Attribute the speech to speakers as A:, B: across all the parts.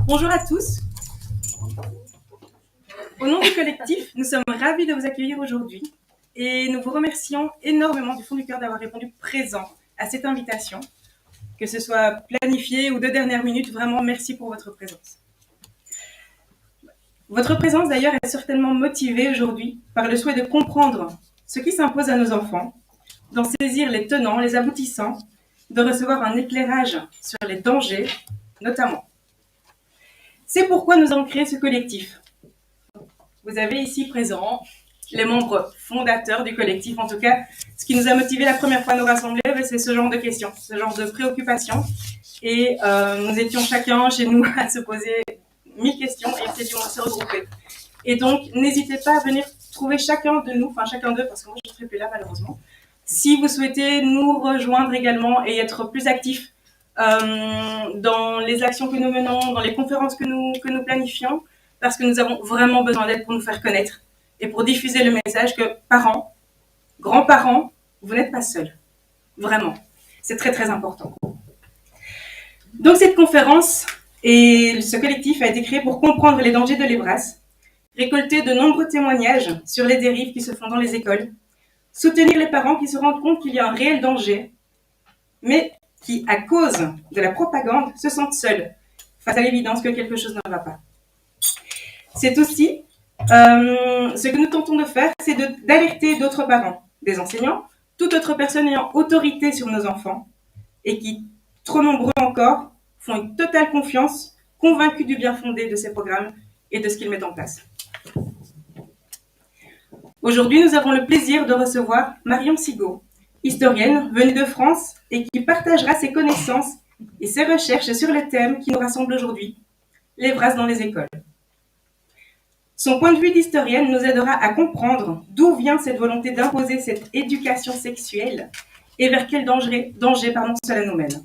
A: Bonjour à tous. Au nom du collectif, nous sommes ravis de vous accueillir aujourd'hui et nous vous remercions énormément du fond du cœur d'avoir répondu présent à cette invitation, que ce soit planifié ou de dernière minute. Vraiment, merci pour votre présence. Votre présence d'ailleurs est certainement motivée aujourd'hui par le souhait de comprendre ce qui s'impose à nos enfants, d'en saisir les tenants, les aboutissants, de recevoir un éclairage sur les dangers, notamment. C'est pourquoi nous avons créé ce collectif. Vous avez ici présents les membres fondateurs du collectif. En tout cas, ce qui nous a motivés la première fois à nous rassembler, c'est ce genre de questions, ce genre de préoccupations. Et nous étions chacun chez nous à se poser 1000 questions et nous étions se regrouper. Et donc, n'hésitez pas à venir trouver chacun de nous, enfin chacun d'eux, parce que moi je ne serai plus là malheureusement. Si vous souhaitez nous rejoindre également et être plus actifs dans les actions que nous menons, dans les conférences que nous planifions, parce que nous avons vraiment besoin d'aide pour nous faire connaître et pour diffuser le message que parents, grands-parents, vous n'êtes pas seuls. Vraiment. C'est très très important. Donc cette conférence et ce collectif a été créé pour comprendre les dangers de l'EVRAS, récolter de nombreux témoignages sur les dérives qui se font dans les écoles, soutenir les parents qui se rendent compte qu'il y a un réel danger, mais qui, à cause de la propagande, se sentent seuls face à l'évidence que quelque chose ne va pas. C'est aussi ce que nous tentons de faire, c'est d'alerter d'autres parents, des enseignants, toute autre personne ayant autorité sur nos enfants et qui, trop nombreux encore, font une totale confiance, convaincus du bien fondé de ces programmes et de ce qu'ils mettent en place. Aujourd'hui, nous avons le plaisir de recevoir Marion Sigaud, historienne venue de France et qui partagera ses connaissances et ses recherches sur le thème qui nous rassemble aujourd'hui, l'EVRAS dans les écoles. Son point de vue d'historienne nous aidera à comprendre d'où vient cette volonté d'imposer cette éducation sexuelle et vers quel danger cela nous mène.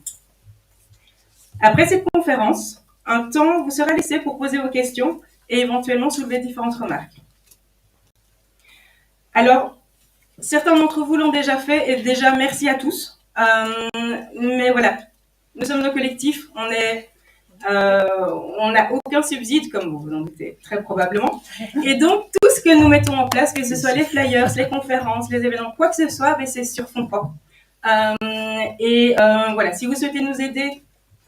A: Après cette conférence, un temps vous sera laissé pour poser vos questions et éventuellement soulever différentes remarques. Alors, certains d'entre vous l'ont déjà fait et déjà merci à tous. Mais voilà, nous sommes un collectif, on n'a aucun subside, comme vous vous en doutez très probablement. Et donc, tout ce que nous mettons en place, que ce soit les flyers, les conférences, les événements, quoi que ce soit, c'est sur fonds propres. Voilà, si vous souhaitez nous aider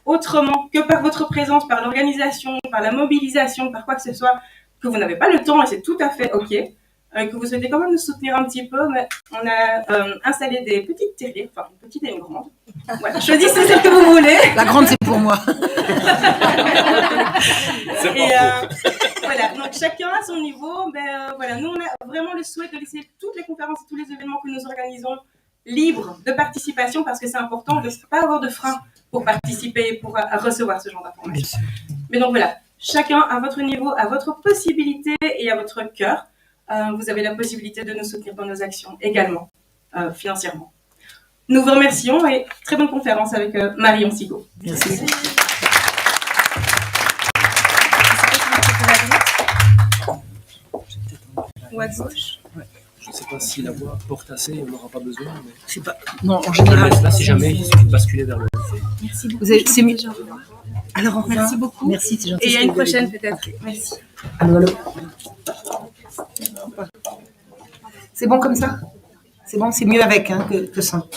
A: autrement que par votre présence, par l'organisation, par la mobilisation, par quoi que ce soit, que vous n'avez pas le temps, et c'est tout à fait OK, que vous souhaitez quand même nous soutenir un petit peu, mais on a installé des petites télés, enfin une petite et une grande. Voilà, choisissez celle que vous voulez.
B: La grande, c'est pour moi.
A: Voilà, donc chacun à son niveau. Voilà, nous, on a vraiment le souhait de laisser toutes les conférences et tous les événements que nous organisons libres de participation, parce que c'est important de ne pas avoir de frein pour participer, pour recevoir ce genre d'informations. Mais donc voilà, chacun à votre niveau, à votre possibilité et à votre cœur, vous avez la possibilité de nous soutenir dans nos actions également, financièrement. Nous vous remercions et très bonne conférence avec Marion Sigaud.
B: Merci.
A: Ou à gauche.
C: Ouais. Je ne sais pas si la voix porte assez, on n'aura pas besoin. Mais...
B: Je sais pas. Non, en général.
C: Là, si jamais, il suffit de basculer vers le haut.
A: Merci beaucoup.
B: C'est mieux. Alors, enfin,
A: merci beaucoup.
B: Merci, c'est gentil.
A: Et à une prochaine peut-être. Okay. Merci.
B: Allô. C'est bon comme ça? C'est bon, c'est mieux avec que sans.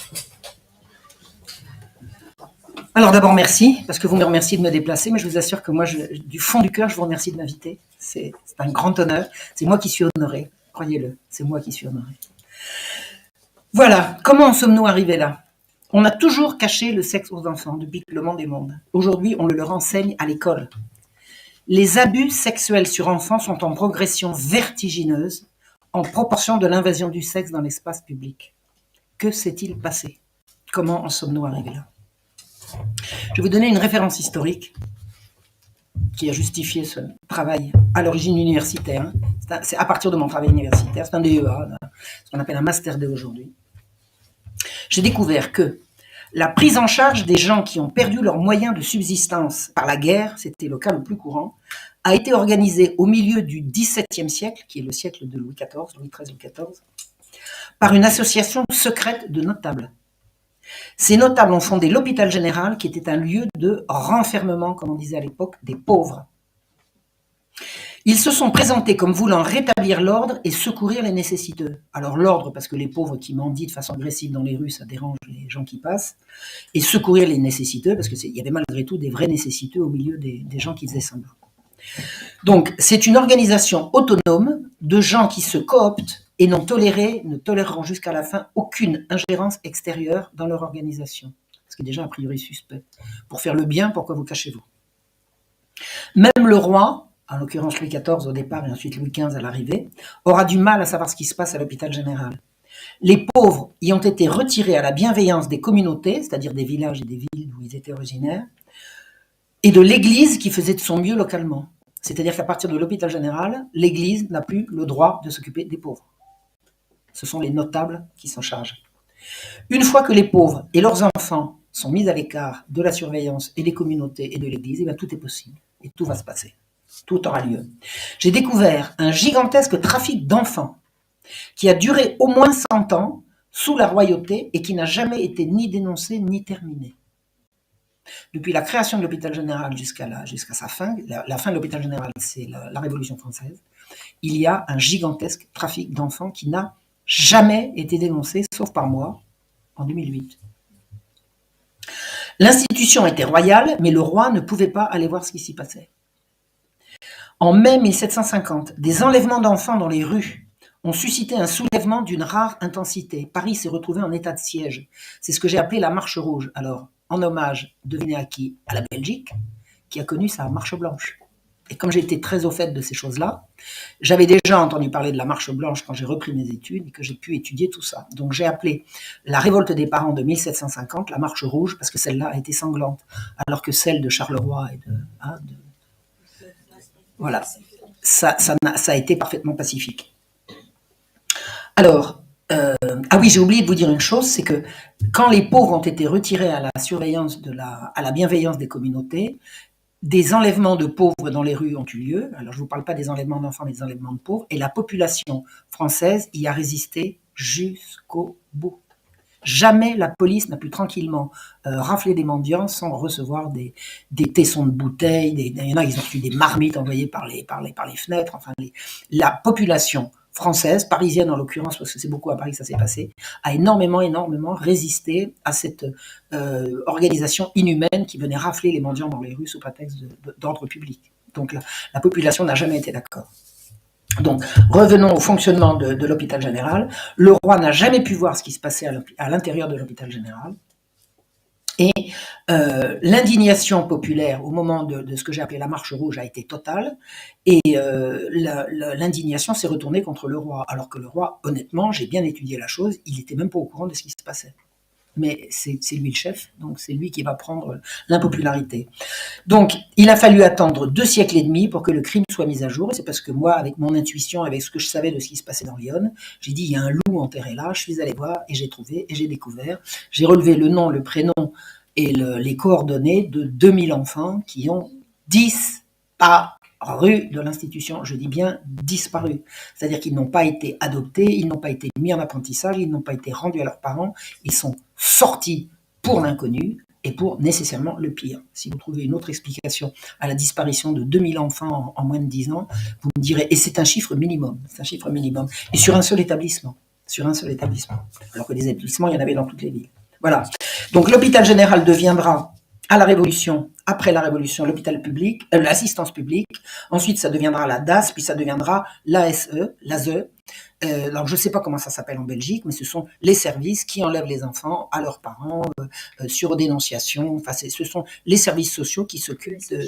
B: Alors d'abord, merci, parce que vous me remerciez de me déplacer, mais je vous assure que moi, du fond du cœur, je vous remercie de m'inviter. C'est un grand honneur. C'est moi qui suis honorée, croyez-le, c'est moi qui suis honorée. Voilà, comment en sommes-nous arrivés là? On a toujours caché le sexe aux enfants depuis que le monde est monde. Aujourd'hui, on le leur enseigne à l'école. Les abus sexuels sur enfants sont en progression vertigineuse en proportion de l'invasion du sexe dans l'espace public. Que s'est-il passé? Comment en sommes-nous arrivés là? Je vais vous donner une référence historique qui a justifié ce travail à l'origine universitaire. C'est à partir de mon travail universitaire, c'est un DEA, ce qu'on appelle un Master 2 aujourd'hui. J'ai découvert que la prise en charge des gens qui ont perdu leurs moyens de subsistance par la guerre, c'était le cas le plus courant, a été organisée au milieu du XVIIe siècle, qui est le siècle de Louis XIV, Louis XIII, Louis XIV, par une association secrète de notables. Ces notables ont fondé l'hôpital général, qui était un lieu de renfermement, comme on disait à l'époque, des pauvres. Ils se sont présentés comme voulant rétablir l'ordre et secourir les nécessiteux. Alors l'ordre, parce que les pauvres qui mendient de façon agressive dans les rues, ça dérange les gens qui passent, et secourir les nécessiteux, parce qu'il y avait malgré tout des vrais nécessiteux au milieu des gens qui faisaient semblant. Donc c'est une organisation autonome de gens qui se cooptent et ne toléreront jusqu'à la fin aucune ingérence extérieure dans leur organisation. Ce qui est déjà a priori suspect. Pour faire le bien, pourquoi vous cachez-vous? Même le roi, en l'occurrence Louis XIV au départ et ensuite Louis XV à l'arrivée, aura du mal à savoir ce qui se passe à l'hôpital général. Les pauvres y ont été retirés à la bienveillance des communautés, c'est-à-dire des villages et des villes d'où ils étaient originaires, et de l'Église qui faisait de son mieux localement. C'est-à-dire qu'à partir de l'hôpital général, l'Église n'a plus le droit de s'occuper des pauvres. Ce sont les notables qui s'en chargent. Une fois que les pauvres et leurs enfants sont mis à l'écart de la surveillance et des communautés et de l'Église, eh bien, tout est possible et tout va se passer. Tout aura lieu. J'ai découvert un gigantesque trafic d'enfants qui a duré au moins 100 ans sous la royauté et qui n'a jamais été ni dénoncé ni terminé. Depuis la création de l'hôpital général jusqu'à sa fin, la fin de l'hôpital général, c'est la Révolution française, il y a un gigantesque trafic d'enfants qui n'a jamais été dénoncé, sauf par moi, en 2008. L'institution était royale, mais le roi ne pouvait pas aller voir ce qui s'y passait. En mai 1750, des enlèvements d'enfants dans les rues ont suscité un soulèvement d'une rare intensité. Paris s'est retrouvé en état de siège. C'est ce que j'ai appelé la Marche rouge. Alors, en hommage, devinez à qui? À la Belgique, qui a connu sa Marche blanche. Et comme j'étais très au fait de ces choses-là, j'avais déjà entendu parler de la Marche blanche quand j'ai repris mes études et que j'ai pu étudier tout ça. Donc j'ai appelé la révolte des parents de 1750 la Marche rouge parce que celle-là a été sanglante, alors que celle de Charleroi et voilà, ça a été parfaitement pacifique. Alors, ah oui, j'ai oublié de vous dire une chose, c'est que quand les pauvres ont été retirés à la surveillance à la bienveillance des communautés, des enlèvements de pauvres dans les rues ont eu lieu. Alors, je ne vous parle pas des enlèvements d'enfants, mais des enlèvements de pauvres. Et la population française y a résisté jusqu'au bout. Jamais la police n'a pu tranquillement rafler des mendiants sans recevoir des tessons de bouteilles. Il y en a qui ont reçu des marmites envoyées par les fenêtres. Enfin, la population française, parisienne en l'occurrence, parce que c'est beaucoup à Paris que ça s'est passé, a énormément résisté à cette organisation inhumaine qui venait rafler les mendiants dans les rues sous prétexte d'ordre public. Donc la population n'a jamais été d'accord. Donc, revenons au fonctionnement de l'hôpital général. Le roi n'a jamais pu voir ce qui se passait à l'intérieur de l'hôpital général. Et l'indignation populaire au moment de ce que j'ai appelé la Marche rouge a été totale. Et l'indignation s'est retournée contre le roi. Alors que le roi, honnêtement, j'ai bien étudié la chose, il n'était même pas au courant de ce qui se passait. Mais c'est lui le chef, donc c'est lui qui va prendre l'impopularité. Donc, il a fallu attendre 2 siècles et demi pour que le crime soit mis à jour. Et c'est parce que moi, avec mon intuition, avec ce que je savais de ce qui se passait dans Lyon, j'ai dit, il y a un loup enterré là, je suis allé voir et j'ai trouvé et j'ai découvert. J'ai relevé le nom, le prénom et les coordonnées de 2000 enfants qui ont disparu de l'institution. Je dis bien disparu. C'est-à-dire qu'ils n'ont pas été adoptés, ils n'ont pas été mis en apprentissage, ils n'ont pas été rendus à leurs parents, ils sont sortis pour l'inconnu et pour nécessairement le pire. Si vous trouvez une autre explication à la disparition de 2000 enfants en moins de 10 ans, vous me direz, et c'est un chiffre minimum, et sur un seul établissement, alors que des établissements, il y en avait dans toutes les villes. Voilà. Donc l'hôpital général deviendra, à la Révolution, après la Révolution, l'hôpital public, l'assistance publique, ensuite ça deviendra la DAS, puis ça deviendra l'ASE, alors je ne sais pas comment ça s'appelle en Belgique, mais ce sont les services qui enlèvent les enfants à leurs parents sur dénonciation. Enfin, ce sont les services sociaux qui s'occupent de.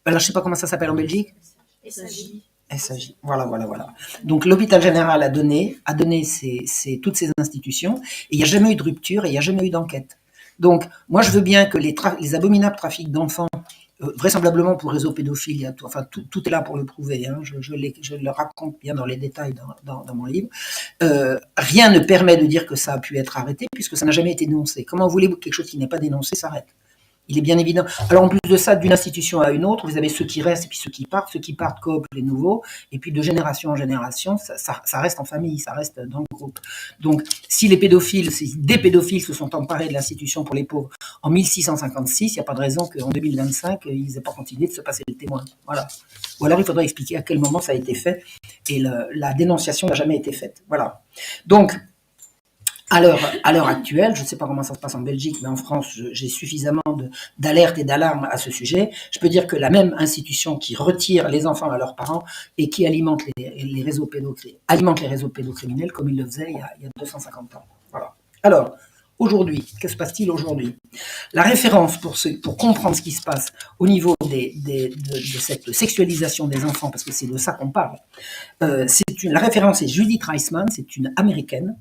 B: Alors, je ne sais pas comment ça s'appelle en Belgique. SAJ. Voilà. Donc l'hôpital général a donné toutes ces institutions, et il n'y a jamais eu de rupture et il n'y a jamais eu d'enquête. Donc moi je veux bien que les abominables trafics d'enfants, vraisemblablement pour réseau pédophile, tout est là pour le prouver, hein, je le raconte bien dans les détails dans mon livre, rien ne permet de dire que ça a pu être arrêté puisque ça n'a jamais été dénoncé. Comment voulez-vous que quelque chose qui n'est pas dénoncé s'arrête? Il est bien évident. Alors, en plus de ça, d'une institution à une autre, vous avez ceux qui restent et puis ceux qui partent. Ceux qui partent cooptent les nouveaux. Et puis, de génération en génération, ça reste en famille, ça reste dans le groupe. Donc, si des pédophiles se sont emparés de l'institution pour les pauvres en 1656, il n'y a pas de raison qu'en 2025, ils n'aient pas continué de se passer le témoin. Voilà. Ou alors, il faudrait expliquer à quel moment ça a été fait. Et la dénonciation n'a jamais été faite. Voilà. Donc, à l'heure actuelle, je ne sais pas comment ça se passe en Belgique, mais en France, j'ai suffisamment d'alertes et d'alarmes à ce sujet. Je peux dire que la même institution qui retire les enfants à leurs parents et qui alimente les réseaux pédocriminels comme il le faisait il y a 250 ans. Voilà. Alors, aujourd'hui, que se passe-t-il aujourd'hui? La référence pour comprendre ce qui se passe au niveau de cette sexualisation des enfants, parce que c'est de ça qu'on parle, la référence est Judith Reisman, c'est une Américaine,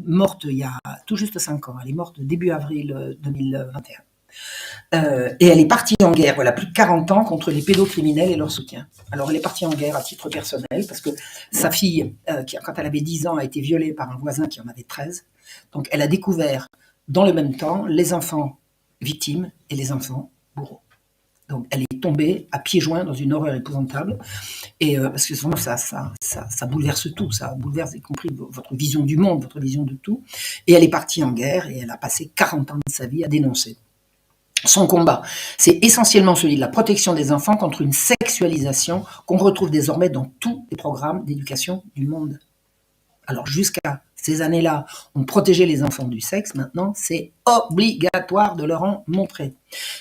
B: morte il y a tout juste 5 ans. Elle est morte début avril 2021. Et elle est partie en guerre, voilà, plus de 40 ans, contre les pédocriminels et leur soutien. Alors elle est partie en guerre à titre personnel, parce que sa fille, quand elle avait 10 ans, a été violée par un voisin qui en avait 13. Donc elle a découvert, dans le même temps, les enfants victimes et les enfants bourreaux. Donc elle est tombée à pieds joints dans une horreur épouvantable, et parce que vraiment ça bouleverse tout, ça bouleverse y compris votre vision du monde, votre vision de tout. Et elle est partie en guerre et elle a passé 40 ans de sa vie à dénoncer. Son combat, c'est essentiellement celui de la protection des enfants contre une sexualisation qu'on retrouve désormais dans tous les programmes d'éducation du monde. Alors jusqu'à ces années-là, on protégeait les enfants du sexe. Maintenant, c'est obligatoire de leur en montrer.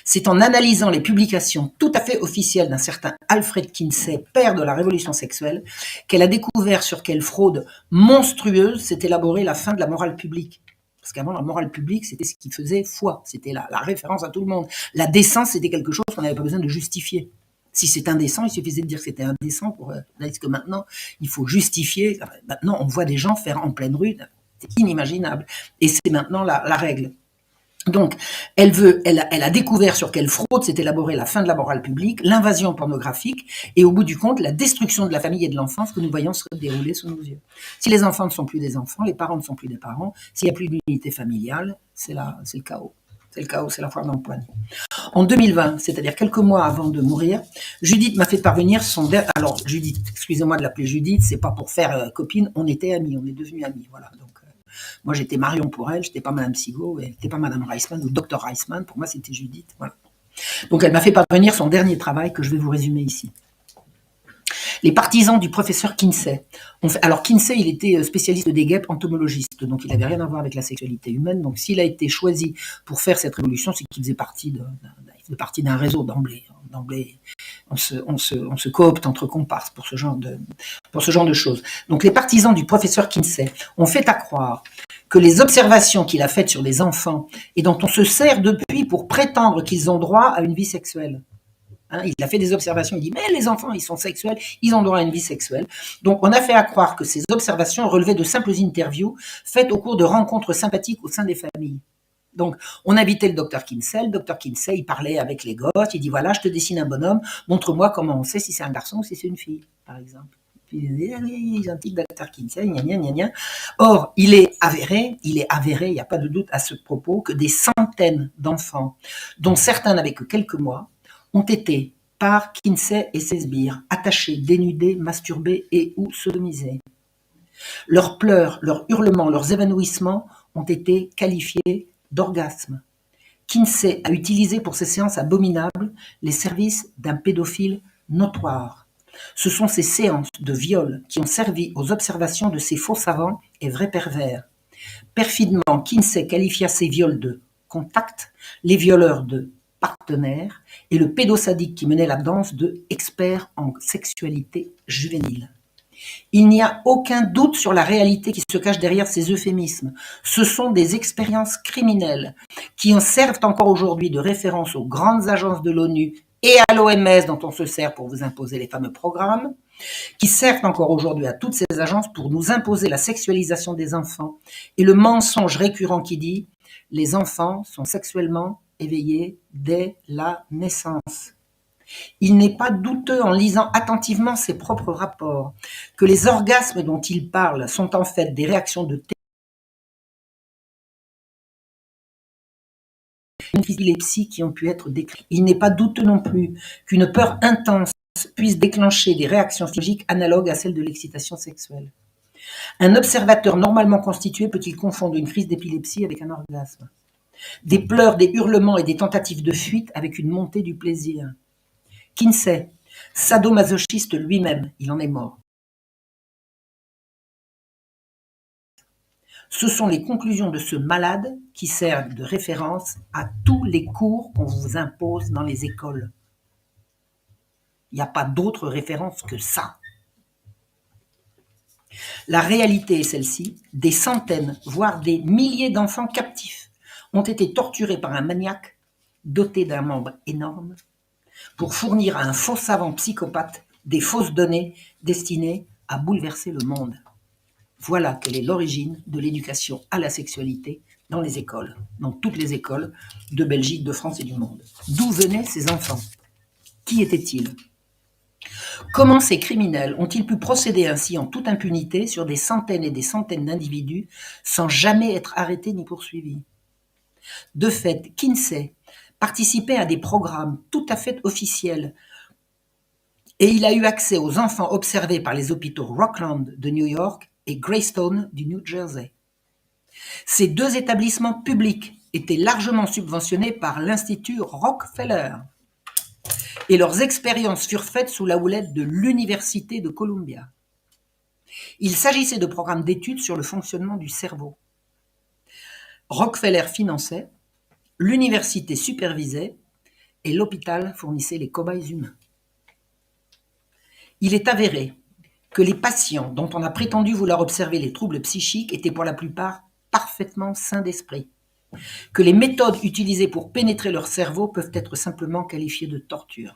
B: C'est en analysant les publications tout à fait officielles d'un certain Alfred Kinsey, père de la révolution sexuelle, qu'elle a découvert sur quelle fraude monstrueuse s'est élaborée la fin de la morale publique. Parce qu'avant, la morale publique, c'était ce qui faisait foi. C'était la référence à tout le monde. La décence, c'était quelque chose qu'on n'avait pas besoin de justifier. Si c'est indécent, il suffisait de dire que c'était indécent pour dire que maintenant, il faut justifier. Maintenant, on voit des gens faire en pleine rue, c'est inimaginable. Et c'est maintenant la règle. Donc, elle a découvert sur quelle fraude s'est élaborée la fin de la morale publique, l'invasion pornographique, et au bout du compte, la destruction de la famille et de l'enfance que nous voyons se dérouler sous nos yeux. Si les enfants ne sont plus des enfants, les parents ne sont plus des parents, s'il n'y a plus d'unité familiale, c'est le chaos. C'est le chaos, c'est la foire d'empoigne. En 2020, c'est-à-dire quelques mois avant de mourir, Judith m'a fait parvenir son... Alors, Judith, excusez-moi de l'appeler Judith, c'est pas pour faire copine, on était amis, on est devenus amis, voilà. Donc, moi, j'étais Marion pour elle, j'étais pas Madame Sigaud, elle n'était pas Madame Reisman ou Dr Reisman, pour moi, c'était Judith, voilà. Donc, elle m'a fait parvenir son dernier travail que je vais vous résumer ici. Les partisans du professeur Kinsey. Alors Kinsey, il était spécialiste des guêpes, entomologiste, donc il n'avait rien à voir avec la sexualité humaine. Donc s'il a été choisi pour faire cette révolution, c'est qu'il faisait partie d'un réseau d'emblée. D'emblée, on se coopte entre comparses pour ce genre de choses. Donc les partisans du professeur Kinsey ont fait à croire que les observations qu'il a faites sur les enfants et dont on se sert depuis pour prétendre qu'ils ont droit à une vie sexuelle. Il a fait des observations, il dit, mais les enfants, ils sont sexuels, ils ont droit à une vie sexuelle. Donc, on a fait à croire que ces observations relevaient de simples interviews faites au cours de rencontres sympathiques au sein des familles. Donc, on invitait le docteur Kinsey. Le docteur Kinsey, il parlait avec les gosses, il dit, voilà, je te dessine un bonhomme, montre-moi comment on sait si c'est un garçon ou si c'est une fille, par exemple. Puis il disait, allez, gentil docteur Kinsey, gna gna gna gna. Or, il est avéré, il n'y a pas de doute à ce propos, que des centaines d'enfants, dont certains n'avaient que quelques mois, ont été, par Kinsey et ses sbires, attachés, dénudés, masturbés et ou sodomisés. Leurs pleurs, leurs hurlements, leurs évanouissements ont été qualifiés d'orgasmes. Kinsey a utilisé pour ces séances abominables les services d'un pédophile notoire. Ce sont ces séances de viol qui ont servi aux observations de ces faux savants et vrais pervers. Perfidement, Kinsey qualifia ces viols de contact, les violeurs de partenaire et le pédosadique qui menait la danse de expert en sexualité juvénile. Il n'y a aucun doute sur la réalité qui se cache derrière ces euphémismes. Ce sont des expériences criminelles qui en servent encore aujourd'hui de référence aux grandes agences de l'ONU et à l'OMS dont on se sert pour vous imposer les fameux programmes, qui servent encore aujourd'hui à toutes ces agences pour nous imposer la sexualisation des enfants et le mensonge récurrent qui dit « les enfants sont sexuellement éveillés dès la naissance ». Il n'est pas douteux en lisant attentivement ses propres rapports que les orgasmes dont il parle sont en fait des réactions de d'épilepsie qui ont pu être décrites. Il n'est pas douteux non plus qu'une peur intense puisse déclencher des réactions physiologiques analogues à celles de l'excitation sexuelle. Un observateur normalement constitué peut-il confondre une crise d'épilepsie avec un orgasme? Des pleurs, des hurlements et des tentatives de fuite avec une montée du plaisir. Kinsey, sadomasochiste lui-même, il en est mort. Ce sont les conclusions de ce malade qui servent de référence à tous les cours qu'on vous impose dans les écoles. Il n'y a pas d'autre référence que ça. La réalité est celle-ci, des centaines, voire des milliers d'enfants captifs ont été torturés par un maniaque doté d'un membre énorme pour fournir à un faux savant psychopathe des fausses données destinées à bouleverser le monde. Voilà quelle est l'origine de l'éducation à la sexualité dans les écoles, dans toutes les écoles de Belgique, de France et du monde. D'où venaient ces enfants? Qui étaient-ils? Comment ces criminels ont-ils pu procéder ainsi en toute impunité sur des centaines et des centaines d'individus sans jamais être arrêtés ni poursuivis? De fait, Kinsey participait à des programmes tout à fait officiels et il a eu accès aux enfants observés par les hôpitaux Rockland de New York et Greystone du New Jersey. Ces deux établissements publics étaient largement subventionnés par l'Institut Rockefeller et leurs expériences furent faites sous la houlette de l'Université de Columbia. Il s'agissait de programmes d'études sur le fonctionnement du cerveau. Rockefeller finançait, l'université supervisait et l'hôpital fournissait les cobayes humains. Il est avéré que les patients dont on a prétendu vouloir observer les troubles psychiques étaient pour la plupart parfaitement sains d'esprit, que les méthodes utilisées pour pénétrer leur cerveau peuvent être simplement qualifiées de torture.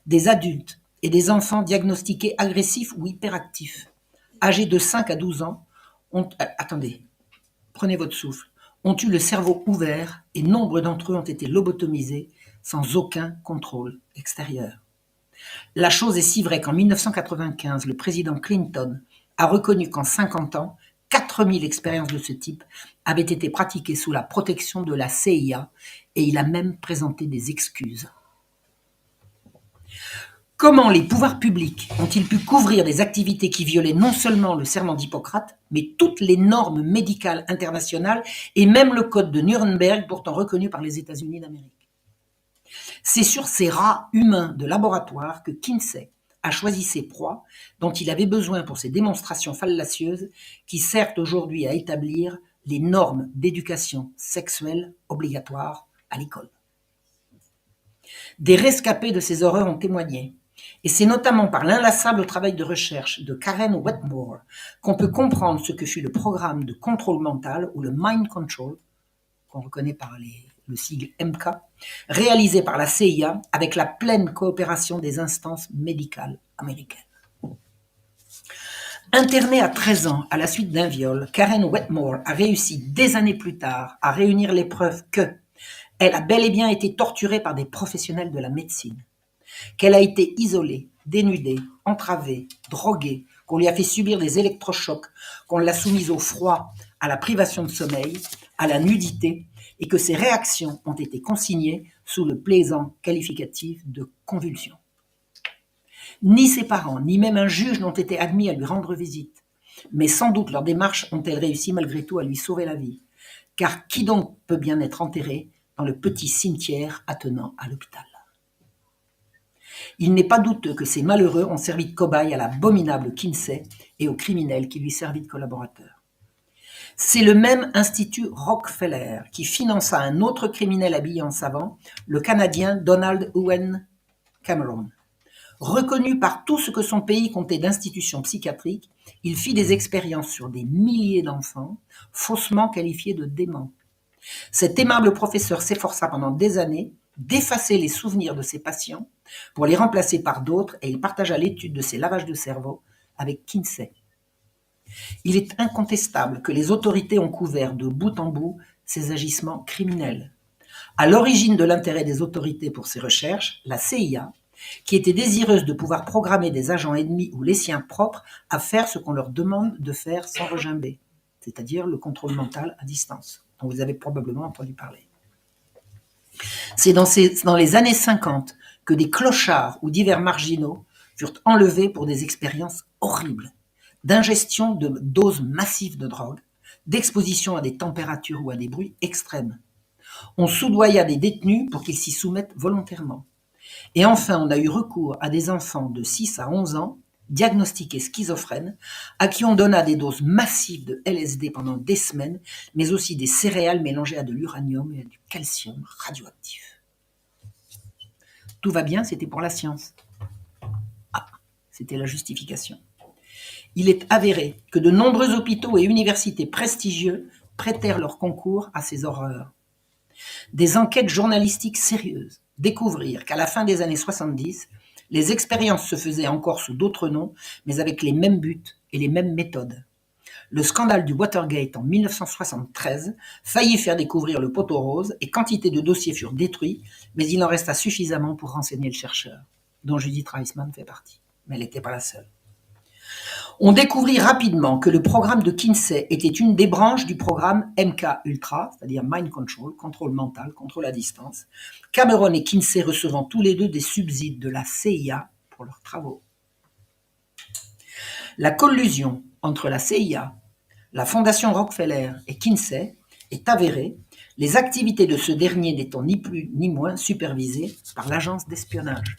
B: Des adultes et des enfants diagnostiqués agressifs ou hyperactifs, âgés de 5 à 12 ans, prenez votre souffle, ont eu le cerveau ouvert et nombre d'entre eux ont été lobotomisés sans aucun contrôle extérieur. La chose est si vraie qu'en 1995, le président Clinton a reconnu qu'en 50 ans, 4000 expériences de ce type avaient été pratiquées sous la protection de la CIA et il a même présenté des excuses. Comment les pouvoirs publics ont-ils pu couvrir des activités qui violaient non seulement le serment d'Hippocrate, mais toutes les normes médicales internationales et même le code de Nuremberg, pourtant reconnu par les États-Unis d'Amérique? C'est sur ces rats humains de laboratoire que Kinsey a choisi ses proies dont il avait besoin pour ses démonstrations fallacieuses qui servent aujourd'hui à établir les normes d'éducation sexuelle obligatoires à l'école. Des rescapés de ces horreurs ont témoigné, et c'est notamment par l'inlassable travail de recherche de Karen Wetmore qu'on peut comprendre ce que fut le programme de contrôle mental ou le mind control, qu'on reconnaît par le sigle MK, réalisé par la CIA avec la pleine coopération des instances médicales américaines. Internée à 13 ans à la suite d'un viol, Karen Wetmore a réussi des années plus tard à réunir les preuves qu'elle a bel et bien été torturée par des professionnels de la médecine, qu'elle a été isolée, dénudée, entravée, droguée, qu'on lui a fait subir des électrochocs, qu'on l'a soumise au froid, à la privation de sommeil, à la nudité, et que ses réactions ont été consignées sous le plaisant qualificatif de convulsion. Ni ses parents, ni même un juge n'ont été admis à lui rendre visite, mais sans doute leurs démarches ont-elles réussi malgré tout à lui sauver la vie, car qui donc peut bien être enterré dans le petit cimetière attenant à l'hôpital? Il n'est pas douteux que ces malheureux ont servi de cobaye à l'abominable Kinsey et aux criminels qui lui servit de collaborateurs. C'est le même Institut Rockefeller qui finança un autre criminel habillé en savant, le Canadien Donald Owen Cameron. Reconnu par tout ce que son pays comptait d'institutions psychiatriques, il fit des expériences sur des milliers d'enfants, faussement qualifiés de déments. Cet aimable professeur s'efforça pendant des années d'effacer les souvenirs de ses patients pour les remplacer par d'autres et il partagea l'étude de ces lavages de cerveau avec Kinsey. Il est incontestable que les autorités ont couvert de bout en bout ces agissements criminels. À l'origine de l'intérêt des autorités pour ces recherches, la CIA, qui était désireuse de pouvoir programmer des agents ennemis ou les siens propres à faire ce qu'on leur demande de faire sans regimber, c'est-à-dire le contrôle mental à distance, dont vous avez probablement entendu parler. C'est dans les années 50 que des clochards ou divers marginaux furent enlevés pour des expériences horribles d'ingestion de doses massives de drogue, d'exposition à des températures ou à des bruits extrêmes. On soudoya des détenus pour qu'ils s'y soumettent volontairement. Et enfin, on a eu recours à des enfants de 6 à 11 ans, diagnostiqués schizophrènes, à qui on donna des doses massives de LSD pendant des semaines, mais aussi des céréales mélangées à de l'uranium et à du calcium radioactif. Tout va bien, c'était pour la science. Ah, c'était la justification. Il est avéré que de nombreux hôpitaux et universités prestigieux prêtèrent leur concours à ces horreurs. Des enquêtes journalistiques sérieuses découvrirent qu'à la fin des années 70, les expériences se faisaient encore sous d'autres noms, mais avec les mêmes buts et les mêmes méthodes. Le scandale du Watergate en 1973 faillit faire découvrir le poteau rose et quantité de dossiers furent détruits, mais il en resta suffisamment pour renseigner le chercheur, dont Judith Reisman fait partie. Mais elle n'était pas la seule. On découvrit rapidement que le programme de Kinsey était une des branches du programme MK-Ultra, c'est-à-dire Mind Control, contrôle mental, contrôle à distance, Cameron et Kinsey recevant tous les deux des subsides de la CIA pour leurs travaux. La collusion entre la CIA, la Fondation Rockefeller et Kinsey est avérée, les activités de ce dernier n'étant ni plus ni moins supervisées par l'agence d'espionnage.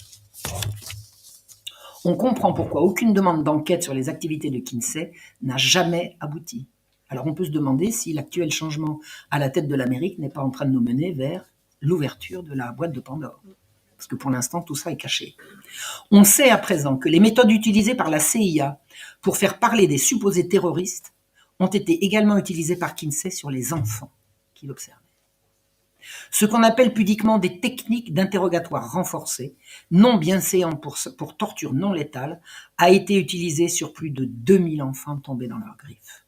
B: On comprend pourquoi aucune demande d'enquête sur les activités de Kinsey n'a jamais abouti. Alors on peut se demander si l'actuel changement à la tête de l'Amérique n'est pas en train de nous mener vers l'ouverture de la boîte de Pandore. Parce que pour l'instant, tout ça est caché. On sait à présent que les méthodes utilisées par la CIA pour faire parler des supposés terroristes ont été également utilisées par Kinsey sur les enfants qu'il observait. Ce qu'on appelle pudiquement des techniques d'interrogatoire renforcées, non bienséantes pour torture non létale, a été utilisé sur plus de 2000 enfants tombés dans leurs griffes.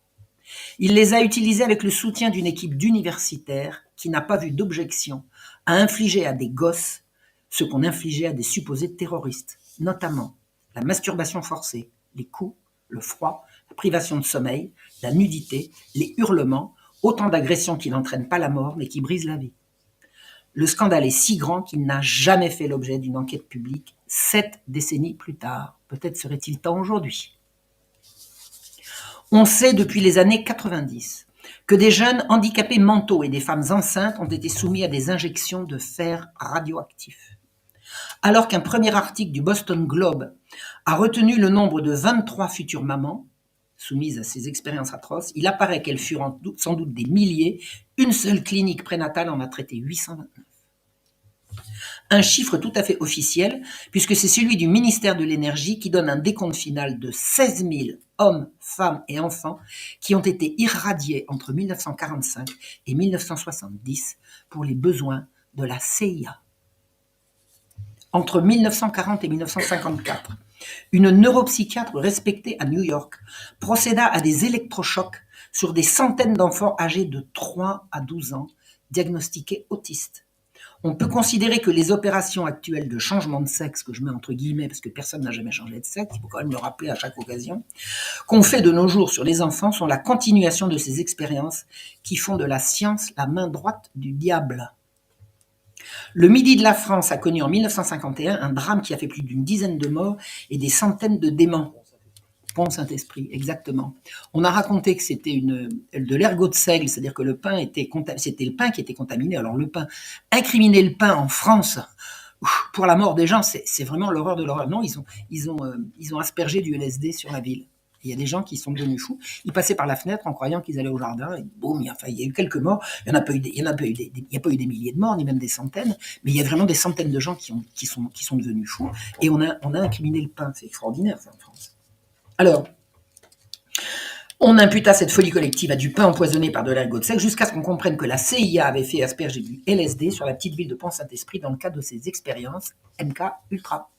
B: Il les a utilisés avec le soutien d'une équipe d'universitaires qui n'a pas vu d'objection à infliger à des gosses ce qu'on infligeait à des supposés terroristes, notamment la masturbation forcée, les coups, le froid, la privation de sommeil, la nudité, les hurlements, autant d'agressions qui n'entraînent pas la mort mais qui brisent la vie. Le scandale est si grand qu'il n'a jamais fait l'objet d'une enquête publique 7 décennies plus tard. Peut-être serait-il temps aujourd'hui. On sait depuis les années 90 que des jeunes handicapés mentaux et des femmes enceintes ont été soumis à des injections de fer radioactif. Alors qu'un premier article du Boston Globe a retenu le nombre de 23 futures mamans soumises à ces expériences atroces, il apparaît qu'elles furent sans doute des milliers. Une seule clinique prénatale en a traité 829. Un chiffre tout à fait officiel, puisque c'est celui du ministère de l'Énergie qui donne un décompte final de 16 000 hommes, femmes et enfants qui ont été irradiés entre 1945 et 1970 pour les besoins de la CIA. Entre 1940 et 1954, une neuropsychiatre respectée à New York procéda à des électrochocs sur des centaines d'enfants âgés de 3 à 12 ans, diagnostiqués autistes. On peut considérer que les opérations actuelles de changement de sexe, que je mets entre guillemets parce que personne n'a jamais changé de sexe, il faut quand même le rappeler à chaque occasion, qu'on fait de nos jours sur les enfants sont la continuation de ces expériences qui font de la science la main droite du diable. Le Midi de la France a connu en 1951 un drame qui a fait plus d'une dizaine de morts et des centaines de déments. Pont Saint-Esprit, exactement. On a raconté que c'était de l'ergot de seigle, c'est-à-dire que c'était le pain qui était contaminé. Alors le pain, incriminer le pain en France pour la mort des gens, c'est vraiment l'horreur de l'horreur. Non, ils ont aspergé du LSD sur la ville. Il y a des gens qui sont devenus fous. Ils passaient par la fenêtre en croyant qu'ils allaient au jardin et boum, il y a eu quelques morts. Il n'y a pas eu des milliers de morts, ni même des centaines, mais il y a vraiment des centaines de gens qui sont devenus fous. Et on a incriminé le pain. C'est extraordinaire, ça, en France. Alors, on imputa cette folie collective à du pain empoisonné par de l'ergot de seigle jusqu'à ce qu'on comprenne que la CIA avait fait asperger du LSD sur la petite ville de Pont-Saint-Esprit dans le cadre de ses expériences MK-Ultra.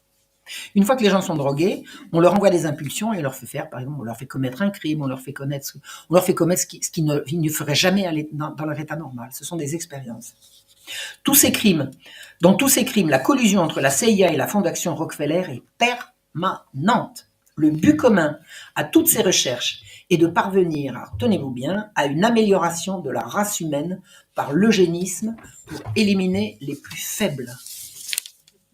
B: Une fois que les gens sont drogués, on leur envoie des impulsions et on leur fait faire, par exemple, on leur fait commettre un crime, on leur fait commettre ce qu'ils ne feraient jamais dans leur état normal. Ce sont des expériences. Dans tous ces crimes, la collusion entre la CIA et la Fondation Rockefeller est permanente. Le but commun à toutes ces recherches est de parvenir, tenez-vous bien, à une amélioration de la race humaine par l'eugénisme pour éliminer les plus faibles.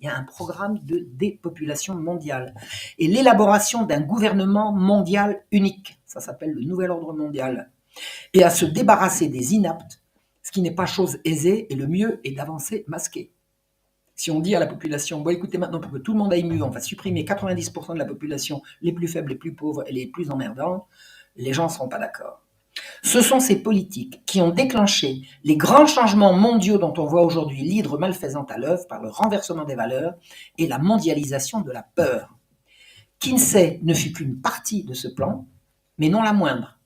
B: Il y a un programme de dépopulation mondiale et l'élaboration d'un gouvernement mondial unique. Ça s'appelle le nouvel ordre mondial. Et à se débarrasser des inaptes, ce qui n'est pas chose aisée, et le mieux est d'avancer masqué. Si on dit à la population, bon écoutez maintenant pour que tout le monde aille mieux, on va supprimer 90% de la population, les plus faibles, les plus pauvres et les plus emmerdants, les gens ne seront pas d'accord. Ce sont ces politiques qui ont déclenché les grands changements mondiaux dont on voit aujourd'hui l'hydre malfaisante à l'œuvre par le renversement des valeurs et la mondialisation de la peur. Kinsey ne fut qu'une partie de ce plan, mais non la moindre.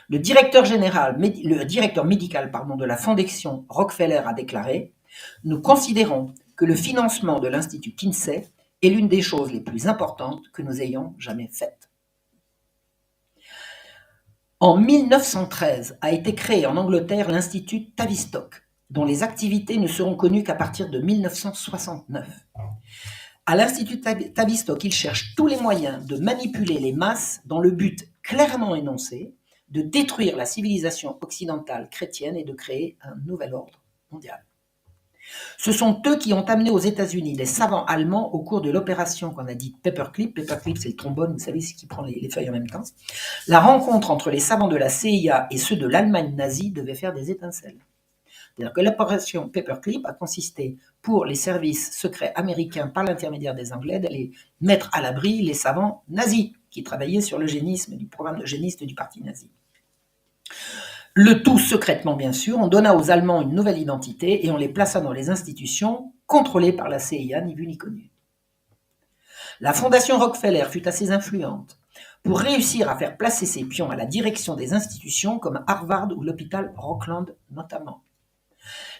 B: Le directeur médical de la fondation Rockefeller a déclaré « Nous considérons que le financement de l'Institut Kinsey est l'une des choses les plus importantes que nous ayons jamais faites. » En 1913 a été créé en Angleterre l'Institut Tavistock, dont les activités ne seront connues qu'à partir de 1969. À l'Institut Tavistock, ils cherchent tous les moyens de manipuler les masses dans le but clairement énoncé de détruire la civilisation occidentale chrétienne et de créer un nouvel ordre mondial. Ce sont eux qui ont amené aux États-Unis les savants allemands au cours de l'opération qu'on a dite Paperclip. Paperclip, c'est le trombone, vous savez, c'est qui prend les feuilles en même temps. La rencontre entre les savants de la CIA et ceux de l'Allemagne nazie devait faire des étincelles. C'est-à-dire que l'opération Paperclip a consisté pour les services secrets américains par l'intermédiaire des Anglais d'aller mettre à l'abri les savants nazis qui travaillaient sur l'eugénisme, du programme eugéniste du parti nazi. Le tout secrètement, bien sûr, on donna aux Allemands une nouvelle identité et on les plaça dans les institutions contrôlées par la CIA, ni vu ni connu. La fondation Rockefeller fut assez influente pour réussir à faire placer ses pions à la direction des institutions comme Harvard ou l'hôpital Rockland notamment.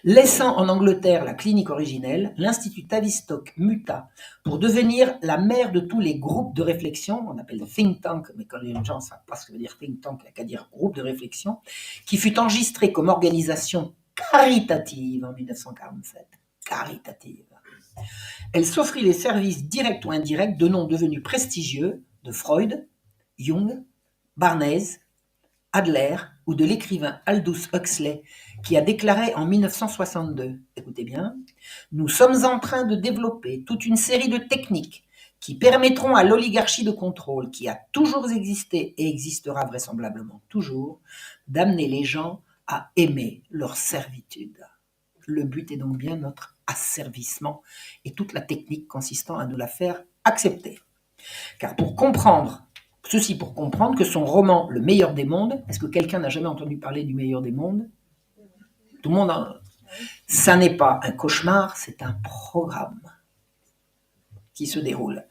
B: Laissant en Angleterre la clinique originelle, l'Institut Tavistock muta pour devenir la mère de tous les groupes de réflexion, on appelle think tank, mais quand les gens ne savent pas ce que veut dire think tank, il n'y a qu'à dire groupe de réflexion, qui fut enregistré comme organisation caritative en 1947. Caritative. Elle s'offrit les services directs ou indirects de noms devenus prestigieux de Freud, Jung, Barnes, Adler ou de l'écrivain Aldous Huxley qui a déclaré en 1962, écoutez bien, « Nous sommes en train de développer toute une série de techniques qui permettront à l'oligarchie de contrôle qui a toujours existé et existera vraisemblablement toujours, d'amener les gens à aimer leur servitude. » Le but est donc bien notre asservissement et toute la technique consistant à nous la faire accepter. Car pour comprendre que son roman « Le meilleur des mondes », est-ce que quelqu'un n'a jamais entendu parler du meilleur des mondes? Tout le monde en... Ça n'est pas un cauchemar, c'est un programme qui se déroule.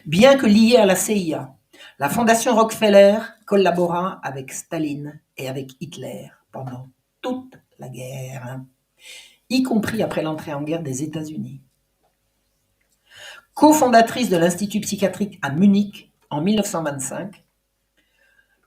B: Bien que lié à la CIA, la fondation Rockefeller collabora avec Staline et avec Hitler pendant toute la guerre, y compris après l'entrée en guerre des États-Unis. Cofondatrice de l'Institut psychiatrique à Munich en 1925,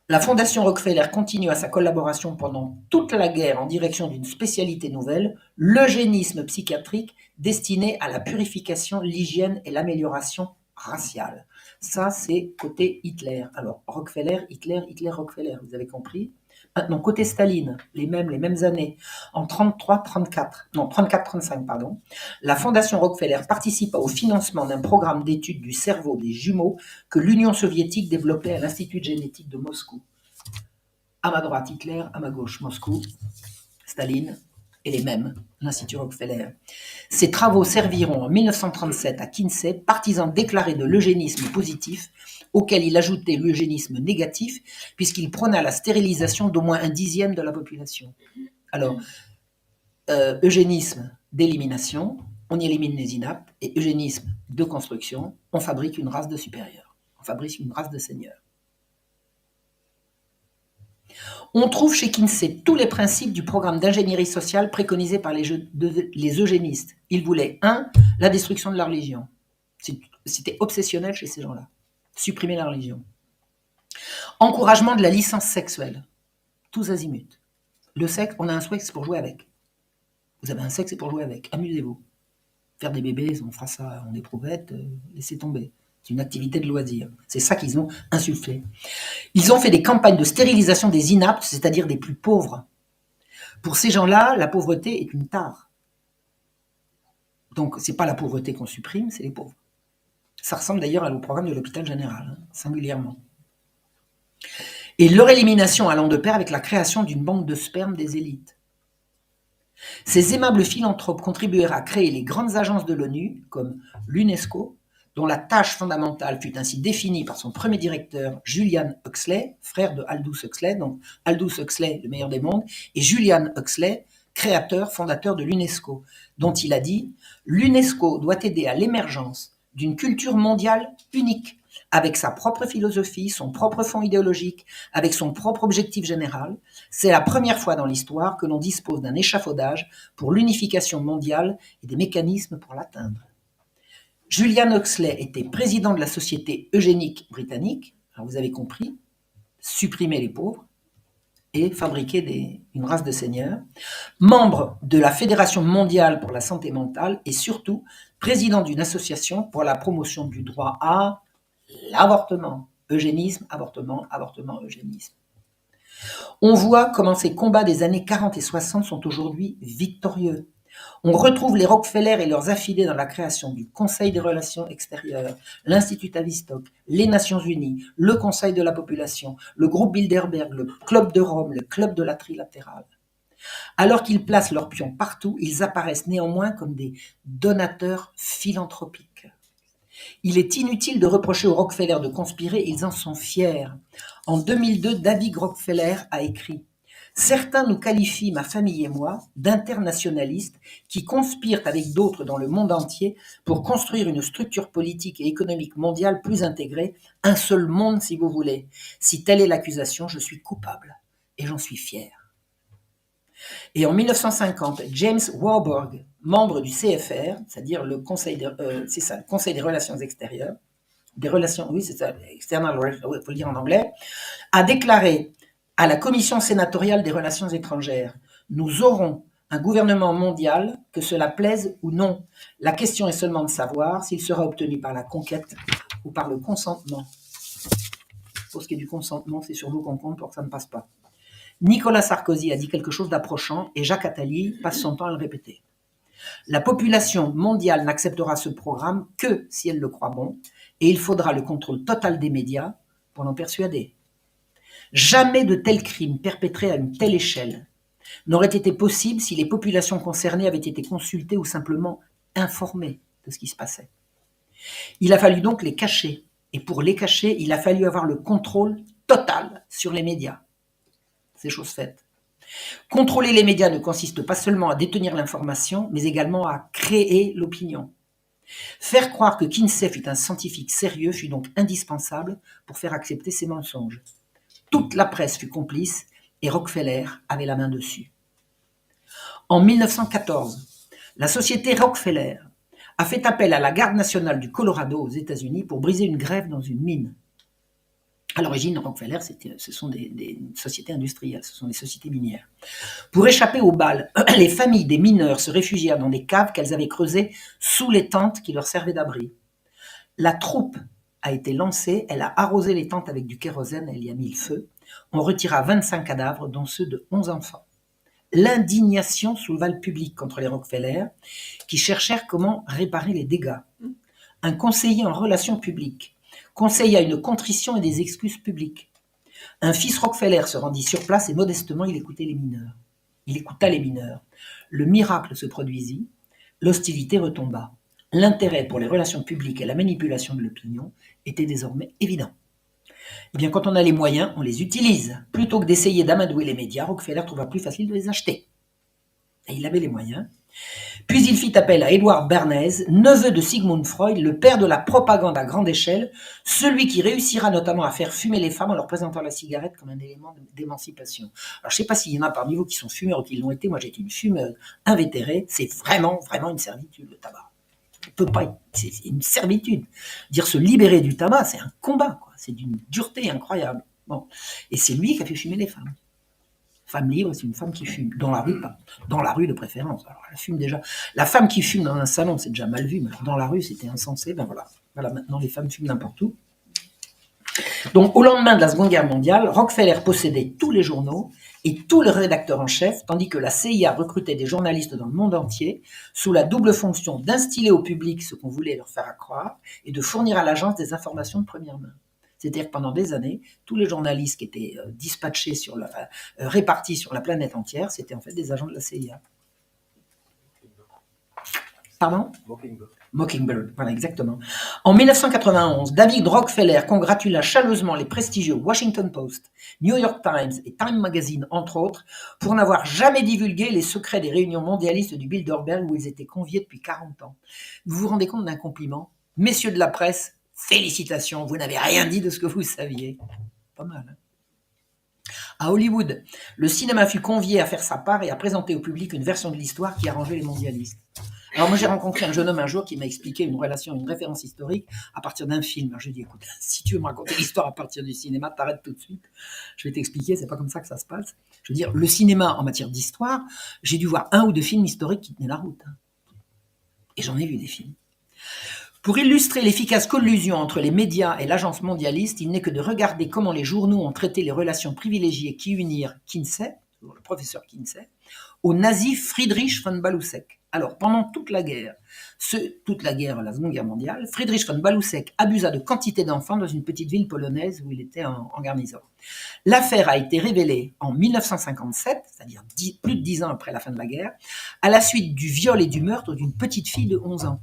B: la fondation Rockefeller continua sa collaboration pendant toute la guerre en direction d'une spécialité nouvelle, l'eugénisme psychiatrique destiné à la purification, l'hygiène et l'amélioration raciale. Ça, c'est côté Hitler. Alors, Rockefeller, Hitler, Rockefeller, vous avez compris? Maintenant, côté Staline, les mêmes années, en 34-35, pardon, la fondation Rockefeller participa au financement d'un programme d'études du cerveau des jumeaux que l'Union soviétique développait à l'Institut de génétique de Moscou. À ma droite, Hitler, à ma gauche, Moscou, Staline, et les mêmes, l'Institut Rockefeller. Ces travaux serviront en 1937 à Kinsey, partisan déclaré de l'eugénisme positif, auquel il ajoutait l'eugénisme négatif, puisqu'il prôna la stérilisation d'au moins 1/10 de la population. Alors, eugénisme d'élimination, on y élimine les inaptes, et eugénisme de construction, on fabrique une race de supérieurs, on fabrique une race de seigneurs. On trouve chez Kinsey tous les principes du programme d'ingénierie sociale préconisé par les eugénistes. Ils voulaient, 1, la destruction de la religion. C'était obsessionnel chez ces gens-là. Supprimer la religion. Encouragement de la licence sexuelle. Tous azimuts. Le sexe, on a un sexe pour jouer avec. Vous avez un sexe, c'est pour jouer avec. Amusez-vous. Faire des bébés, on fera ça en éprouvette, laissez tomber. C'est une activité de loisir. C'est ça qu'ils ont insufflé. Ils ont fait des campagnes de stérilisation des inaptes, c'est-à-dire des plus pauvres. Pour ces gens-là, la pauvreté est une tare. Donc, c'est pas la pauvreté qu'on supprime, c'est les pauvres. Ça ressemble d'ailleurs au programme de l'hôpital général, singulièrement. Et leur élimination allant de pair avec la création d'une banque de sperme des élites. Ces aimables philanthropes contribuèrent à créer les grandes agences de l'ONU, comme l'UNESCO, dont la tâche fondamentale fut ainsi définie par son premier directeur, Julian Huxley, frère de Aldous Huxley, donc Aldous Huxley, le meilleur des mondes, et Julian Huxley, créateur, fondateur de l'UNESCO, dont il a dit « L'UNESCO doit aider à l'émergence d'une culture mondiale unique, avec sa propre philosophie, son propre fond idéologique, avec son propre objectif général. C'est la première fois dans l'histoire que l'on dispose d'un échafaudage pour l'unification mondiale et des mécanismes pour l'atteindre. » Julian Huxley était président de la Société eugénique britannique, alors vous avez compris, supprimer les pauvres et fabriquer une race de seigneurs, membre de la Fédération mondiale pour la santé mentale et surtout président d'une association pour la promotion du droit à l'avortement. Eugénisme, avortement, avortement, eugénisme. On voit comment ces combats des années 40 et 60 sont aujourd'hui victorieux. On retrouve les Rockefeller et leurs affidés dans la création du Conseil des relations extérieures, l'Institut Tavistock, les Nations Unies, le Conseil de la population, le groupe Bilderberg, le Club de Rome, le Club de la trilatérale. Alors qu'ils placent leurs pions partout, ils apparaissent néanmoins comme des donateurs philanthropiques. Il est inutile de reprocher aux Rockefeller de conspirer, ils en sont fiers. En 2002, David Rockefeller a écrit « Certains nous qualifient, ma famille et moi, d'internationalistes qui conspirent avec d'autres dans le monde entier pour construire une structure politique et économique mondiale plus intégrée, un seul monde si vous voulez. Si telle est l'accusation, je suis coupable et j'en suis fier. » Et en 1950, James Warburg, membre du CFR, c'est-à-dire le Conseil le Conseil des relations extérieures, des relations, oui c'est ça, external, il faut le dire en anglais, a déclaré à la Commission sénatoriale des relations étrangères, nous aurons un gouvernement mondial, que cela plaise ou non. La question est seulement de savoir s'il sera obtenu par la conquête ou par le consentement. Pour ce qui est du consentement, c'est sur nous qu'on compte pour que ça ne passe pas. Nicolas Sarkozy a dit quelque chose d'approchant et Jacques Attali passe son temps à le répéter. La population mondiale n'acceptera ce programme que si elle le croit bon et il faudra le contrôle total des médias pour l'en persuader. Jamais de tels crimes perpétrés à une telle échelle n'auraient été possibles si les populations concernées avaient été consultées ou simplement informées de ce qui se passait. Il a fallu donc les cacher et pour les cacher, il a fallu avoir le contrôle total sur les médias. C'est chose faite. Contrôler les médias ne consiste pas seulement à détenir l'information, mais également à créer l'opinion. Faire croire que Kinsey fut un scientifique sérieux fut donc indispensable pour faire accepter ses mensonges. Toute la presse fut complice et Rockefeller avait la main dessus. En 1914, la société Rockefeller a fait appel à la Garde nationale du Colorado aux États-Unis pour briser une grève dans une mine. À l'origine, Rockefeller, ce sont des sociétés industrielles, ce sont des sociétés minières. Pour échapper aux balles, les familles des mineurs se réfugièrent dans des caves qu'elles avaient creusées sous les tentes qui leur servaient d'abri. La troupe a été lancée, elle a arrosé les tentes avec du kérosène, elle y a mis le feu. On retira 25 cadavres, dont ceux de 11 enfants. L'indignation souleva le public contre les Rockefeller, qui cherchèrent comment réparer les dégâts. Un conseiller en relations publiques conseilla une contrition et des excuses publiques. Un fils Rockefeller se rendit sur place et modestement il écoutait les mineurs. Il écouta les mineurs. Le miracle se produisit, l'hostilité retomba. L'intérêt pour les relations publiques et la manipulation de l'opinion était désormais évident. Eh bien, quand on a les moyens, on les utilise. Plutôt que d'essayer d'amadouer les médias, Rockefeller trouva plus facile de les acheter. Et il avait les moyens. Puis il fit appel à Edward Bernays, neveu de Sigmund Freud, le père de la propagande à grande échelle, celui qui réussira notamment à faire fumer les femmes en leur présentant la cigarette comme un élément d'émancipation. Alors je ne sais pas s'il y en a parmi vous qui sont fumeurs ou qui l'ont été, moi j'ai été une fumeuse invétérée, c'est vraiment une servitude le tabac. Peut pas être, c'est une servitude. Dire se libérer du tabac, c'est un combat, quoi. C'est d'une dureté incroyable. Bon. Et c'est lui qui a fait fumer les femmes. Femme libre, c'est une femme qui fume. Dans la rue, pas. Dans la rue de préférence. Alors, elle fume déjà. La femme qui fume dans un salon, c'est déjà mal vu, mais dans la rue, c'était insensé. Ben voilà. Voilà, maintenant les femmes fument n'importe où. Donc, au lendemain de la Seconde Guerre mondiale, Rockefeller possédait tous les journaux et tous les rédacteurs en chef, tandis que la CIA recrutait des journalistes dans le monde entier sous la double fonction d'instiller au public ce qu'on voulait leur faire croire et de fournir à l'agence des informations de première main. C'est-à-dire que pendant des années, tous les journalistes qui étaient dispatchés répartis sur la planète entière, c'était en fait des agents de la CIA. Pardon ? Mockingbird, voilà, exactement. En 1991, David Rockefeller congratula chaleureusement les prestigieux Washington Post, New York Times et Time Magazine, entre autres, pour n'avoir jamais divulgué les secrets des réunions mondialistes du Bilderberg où ils étaient conviés depuis 40 ans. Vous vous rendez compte d'un compliment ? Messieurs de la presse, félicitations, vous n'avez rien dit de ce que vous saviez. Pas mal, hein ? À Hollywood, le cinéma fut convié à faire sa part et à présenter au public une version de l'histoire qui arrangeait les mondialistes. Alors moi j'ai rencontré un jeune homme un jour qui m'a expliqué une référence historique à partir d'un film. Alors je lui ai dit, écoute, si tu veux me raconter l'histoire à partir du cinéma, t'arrêtes tout de suite. Je vais t'expliquer, c'est pas comme ça que ça se passe. Je veux dire, le cinéma en matière d'histoire, j'ai dû voir 1 ou 2 films historiques qui tenaient la route. Et j'en ai vu des films. Pour illustrer l'efficace collusion entre les médias et l'agence mondialiste, il n'est que de regarder comment les journaux ont traité les relations privilégiées qui unirent Kinsey, le professeur Kinsey, au nazi Friedrich von Baluseck. Alors, pendant toute la guerre, la Seconde Guerre mondiale, Friedrich von Baluseck abusa de quantité d'enfants dans une petite ville polonaise où il était en garnison. L'affaire a été révélée en 1957, c'est-à-dire plus de 10 ans après la fin de la guerre, à la suite du viol et du meurtre d'une petite fille de 11 ans.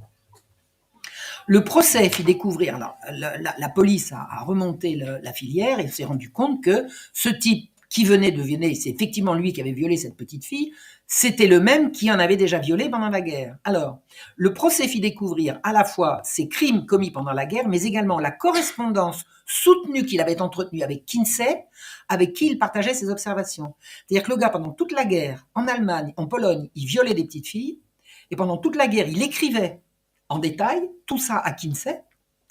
B: Le procès fit découvrir, la police a remonté la filière et s'est rendu compte que ce type qui venait de violer, c'est effectivement lui qui avait violé cette petite fille, c'était le même qui en avait déjà violé pendant la guerre. Alors, le procès fit découvrir à la fois ces crimes commis pendant la guerre, mais également la correspondance soutenue qu'il avait entretenue avec Kinsey, avec qui il partageait ses observations. C'est-à-dire que le gars, pendant toute la guerre, en Allemagne, en Pologne, il violait des petites filles, et pendant toute la guerre, il écrivait en détail tout ça à Kinsey,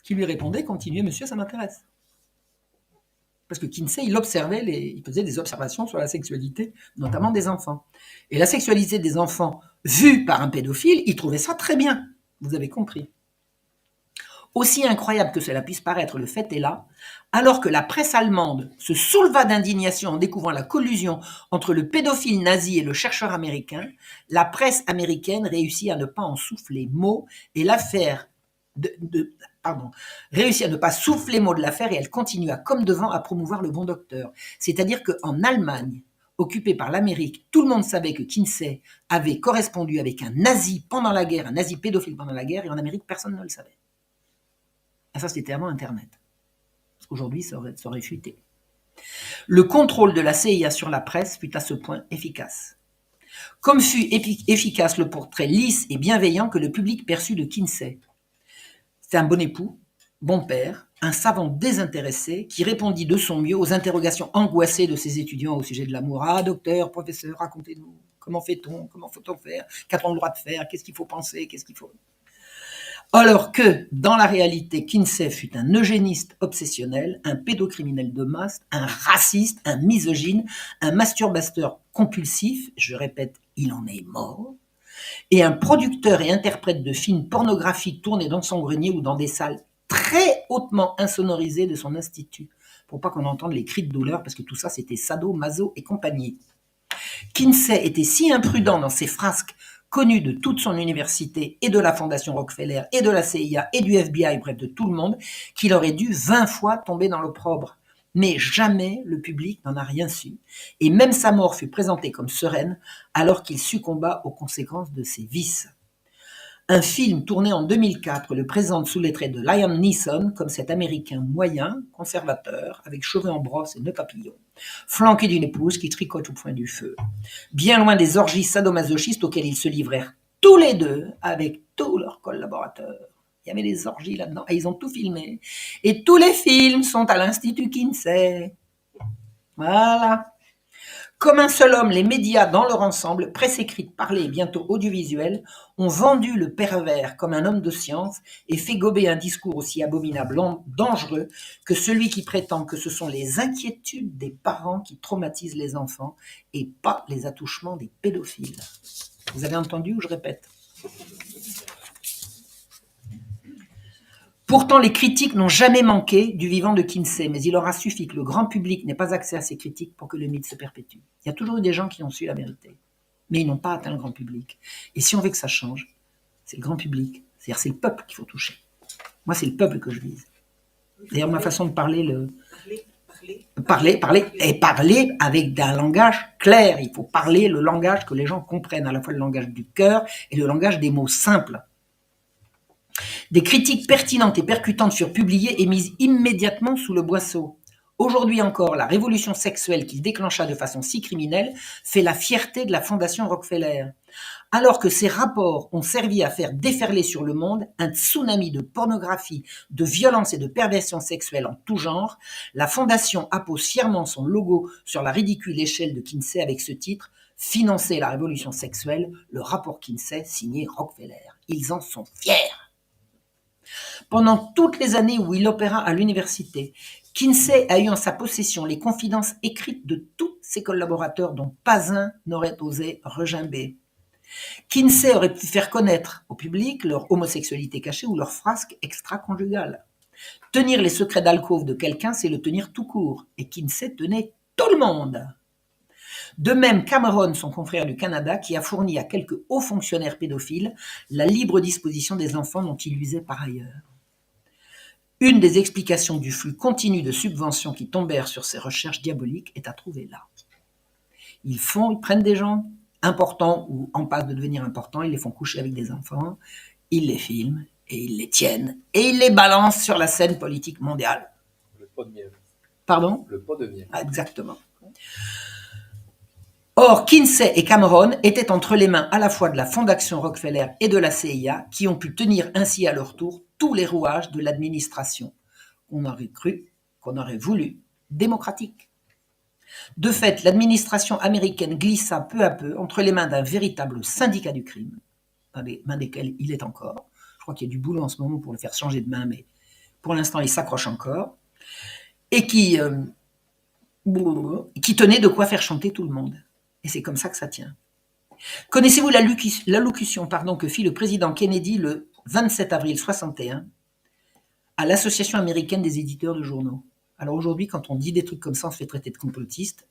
B: qui lui répondait « Continuez, monsieur, ça m'intéresse ». Parce que Kinsey, il faisait des observations sur la sexualité, notamment des enfants. Et la sexualité des enfants, vue par un pédophile, il trouvait ça très bien. Vous avez compris. Aussi incroyable que cela puisse paraître, le fait est là, alors que la presse allemande se souleva d'indignation en découvrant la collusion entre le pédophile nazi et le chercheur américain, la presse américaine réussit à ne pas en souffler mot et l'affaire réussit à ne pas souffler mot de l'affaire et elle continua comme devant à promouvoir le bon docteur. C'est-à-dire qu'en Allemagne, occupée par l'Amérique, tout le monde savait que Kinsey avait correspondu avec un nazi pendant la guerre, un nazi pédophile pendant la guerre, et en Amérique, personne ne le savait. Et ça, c'était avant Internet. Parce qu'aujourd'hui, ça aurait fuité. Le contrôle de la CIA sur la presse fut à ce point efficace. Comme fut efficace le portrait lisse et bienveillant que le public perçut de Kinsey. C'était un bon époux, bon père, un savant désintéressé qui répondit de son mieux aux interrogations angoissées de ses étudiants au sujet de l'amour. Ah, docteur, professeur, racontez-nous, comment fait-on, comment faut-on faire, qu'a-t-on le droit de faire, qu'est-ce qu'il faut penser, qu'est-ce qu'il faut... Alors que, dans la réalité, Kinsey fut un eugéniste obsessionnel, un pédocriminel de masse, un raciste, un misogyne, un masturbateur compulsif, je répète, il en est mort, et un producteur et interprète de films pornographiques tournés dans son grenier ou dans des salles très hautement insonorisées de son institut, pour pas qu'on entende les cris de douleur, parce que tout ça, c'était Sado, Mazo et compagnie. Kinsey était si imprudent dans ses frasques, connu de toute son université et de la Fondation Rockefeller et de la CIA et du FBI, bref de tout le monde, qu'il aurait dû 20 fois tomber dans l'opprobre. Mais jamais le public n'en a rien su. Et même sa mort fut présentée comme sereine alors qu'il succomba aux conséquences de ses vices. Un film tourné en 2004 le présente sous les traits de Liam Neeson comme cet Américain moyen, conservateur, avec cheveux en brosse et nœuds papillons, flanqué d'une épouse qui tricote au point du feu. Bien loin des orgies sadomasochistes auxquelles ils se livrèrent tous les deux avec tous leurs collaborateurs. Il y avait des orgies là-dedans et ils ont tout filmé. Et tous les films sont à l'Institut Kinsey. Voilà. Comme un seul homme, les médias dans leur ensemble, presse écrite, parlée et bientôt audiovisuelle, ont vendu le pervers comme un homme de science et fait gober un discours aussi abominable, dangereux que celui qui prétend que ce sont les inquiétudes des parents qui traumatisent les enfants et pas les attouchements des pédophiles. Vous avez entendu ou je répète ? Pourtant, les critiques n'ont jamais manqué du vivant de Kinsey, mais il aura suffi que le grand public n'ait pas accès à ces critiques pour que le mythe se perpétue. Il y a toujours eu des gens qui ont su la vérité, mais ils n'ont pas atteint le grand public. Et si on veut que ça change, c'est le grand public, c'est-à-dire c'est le peuple qu'il faut toucher. Moi, c'est le peuple que je vise. D'ailleurs, ma façon de parler, parler avec un langage clair. Il faut parler le langage que les gens comprennent, à la fois le langage du cœur et le langage des mots simples. Des critiques pertinentes et percutantes furent publiées et mises immédiatement sous le boisseau. Aujourd'hui encore, la révolution sexuelle qu'il déclencha de façon si criminelle fait la fierté de la Fondation Rockefeller. Alors que ces rapports ont servi à faire déferler sur le monde un tsunami de pornographie, de violence et de perversion sexuelle en tout genre, la Fondation appose fièrement son logo sur la ridicule échelle de Kinsey avec ce titre « Financer la révolution sexuelle, le rapport Kinsey signé Rockefeller ». Ils en sont fiers. Pendant toutes les années où il opéra à l'université, Kinsey a eu en sa possession les confidences écrites de tous ses collaborateurs dont pas un n'aurait osé regimber. Kinsey aurait pu faire connaître au public leur homosexualité cachée ou leur frasque extra-conjugale. Tenir les secrets d'alcôve de quelqu'un, c'est le tenir tout court. Et Kinsey tenait tout le monde. De même, Cameron, son confrère du Canada, qui a fourni à quelques hauts fonctionnaires pédophiles la libre disposition des enfants dont il usait par ailleurs. Une des explications du flux continu de subventions qui tombèrent sur ces recherches diaboliques est à trouver là. Ils prennent des gens importants ou en passe de devenir importants, ils les font coucher avec des enfants, ils les filment et ils les tiennent et ils les balancent sur la scène politique mondiale.
C: Le pot de miel.
B: Pardon ?
C: Le pot de miel.
B: Ah, exactement. Or, Kinsey et Cameron étaient entre les mains à la fois de la Fondation Rockefeller et de la CIA, qui ont pu tenir ainsi à leur tour tous les rouages de l'administration, qu'on aurait voulu démocratique. De fait, l'administration américaine glissa peu à peu entre les mains d'un véritable syndicat du crime, dans les mains desquels il est encore. Je crois qu'il y a du boulot en ce moment pour le faire changer de main, mais pour l'instant, il s'accroche encore, et qui tenait de quoi faire chanter tout le monde. Et c'est comme ça que ça tient. Connaissez-vous l'allocution que fit le président Kennedy le 27 avril 61 à l'Association américaine des éditeurs de journaux? Alors aujourd'hui, quand on dit des trucs comme ça, on se fait traiter de complotiste.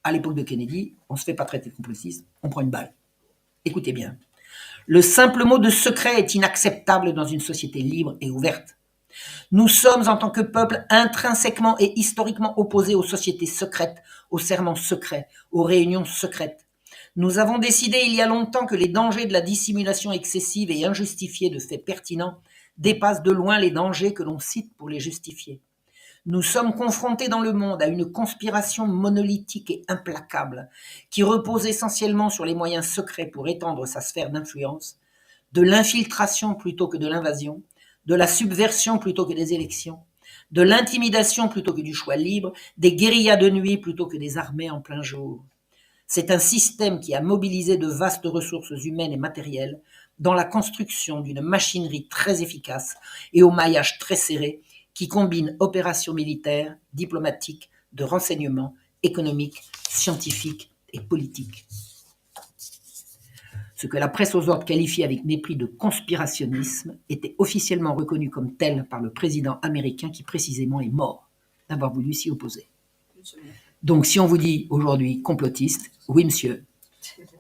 B: À l'époque de Kennedy, on ne se fait pas traiter de complotiste, on prend une balle. Écoutez bien. Le simple mot de secret est inacceptable dans une société libre et ouverte. Nous sommes, en tant que peuple, intrinsèquement et historiquement opposés aux sociétés secrètes, aux serments secrets, aux réunions secrètes. Nous avons décidé il y a longtemps que les dangers de la dissimulation excessive et injustifiée de faits pertinents dépassent de loin les dangers que l'on cite pour les justifier. Nous sommes confrontés dans le monde à une conspiration monolithique et implacable qui repose essentiellement sur les moyens secrets pour étendre sa sphère d'influence, de l'infiltration plutôt que de l'invasion, de la subversion plutôt que des élections, de l'intimidation plutôt que du choix libre, des guérillas de nuit plutôt que des armées en plein jour. C'est un système qui a mobilisé de vastes ressources humaines et matérielles dans la construction d'une machinerie très efficace et au maillage très serré qui combine opérations militaires, diplomatiques, de renseignement, économiques, scientifiques et politiques. Ce que la presse aux ordres qualifie avec mépris de conspirationnisme était officiellement reconnu comme tel par le président américain qui précisément est mort d'avoir voulu s'y opposer. Donc si on vous dit aujourd'hui complotiste, oui monsieur,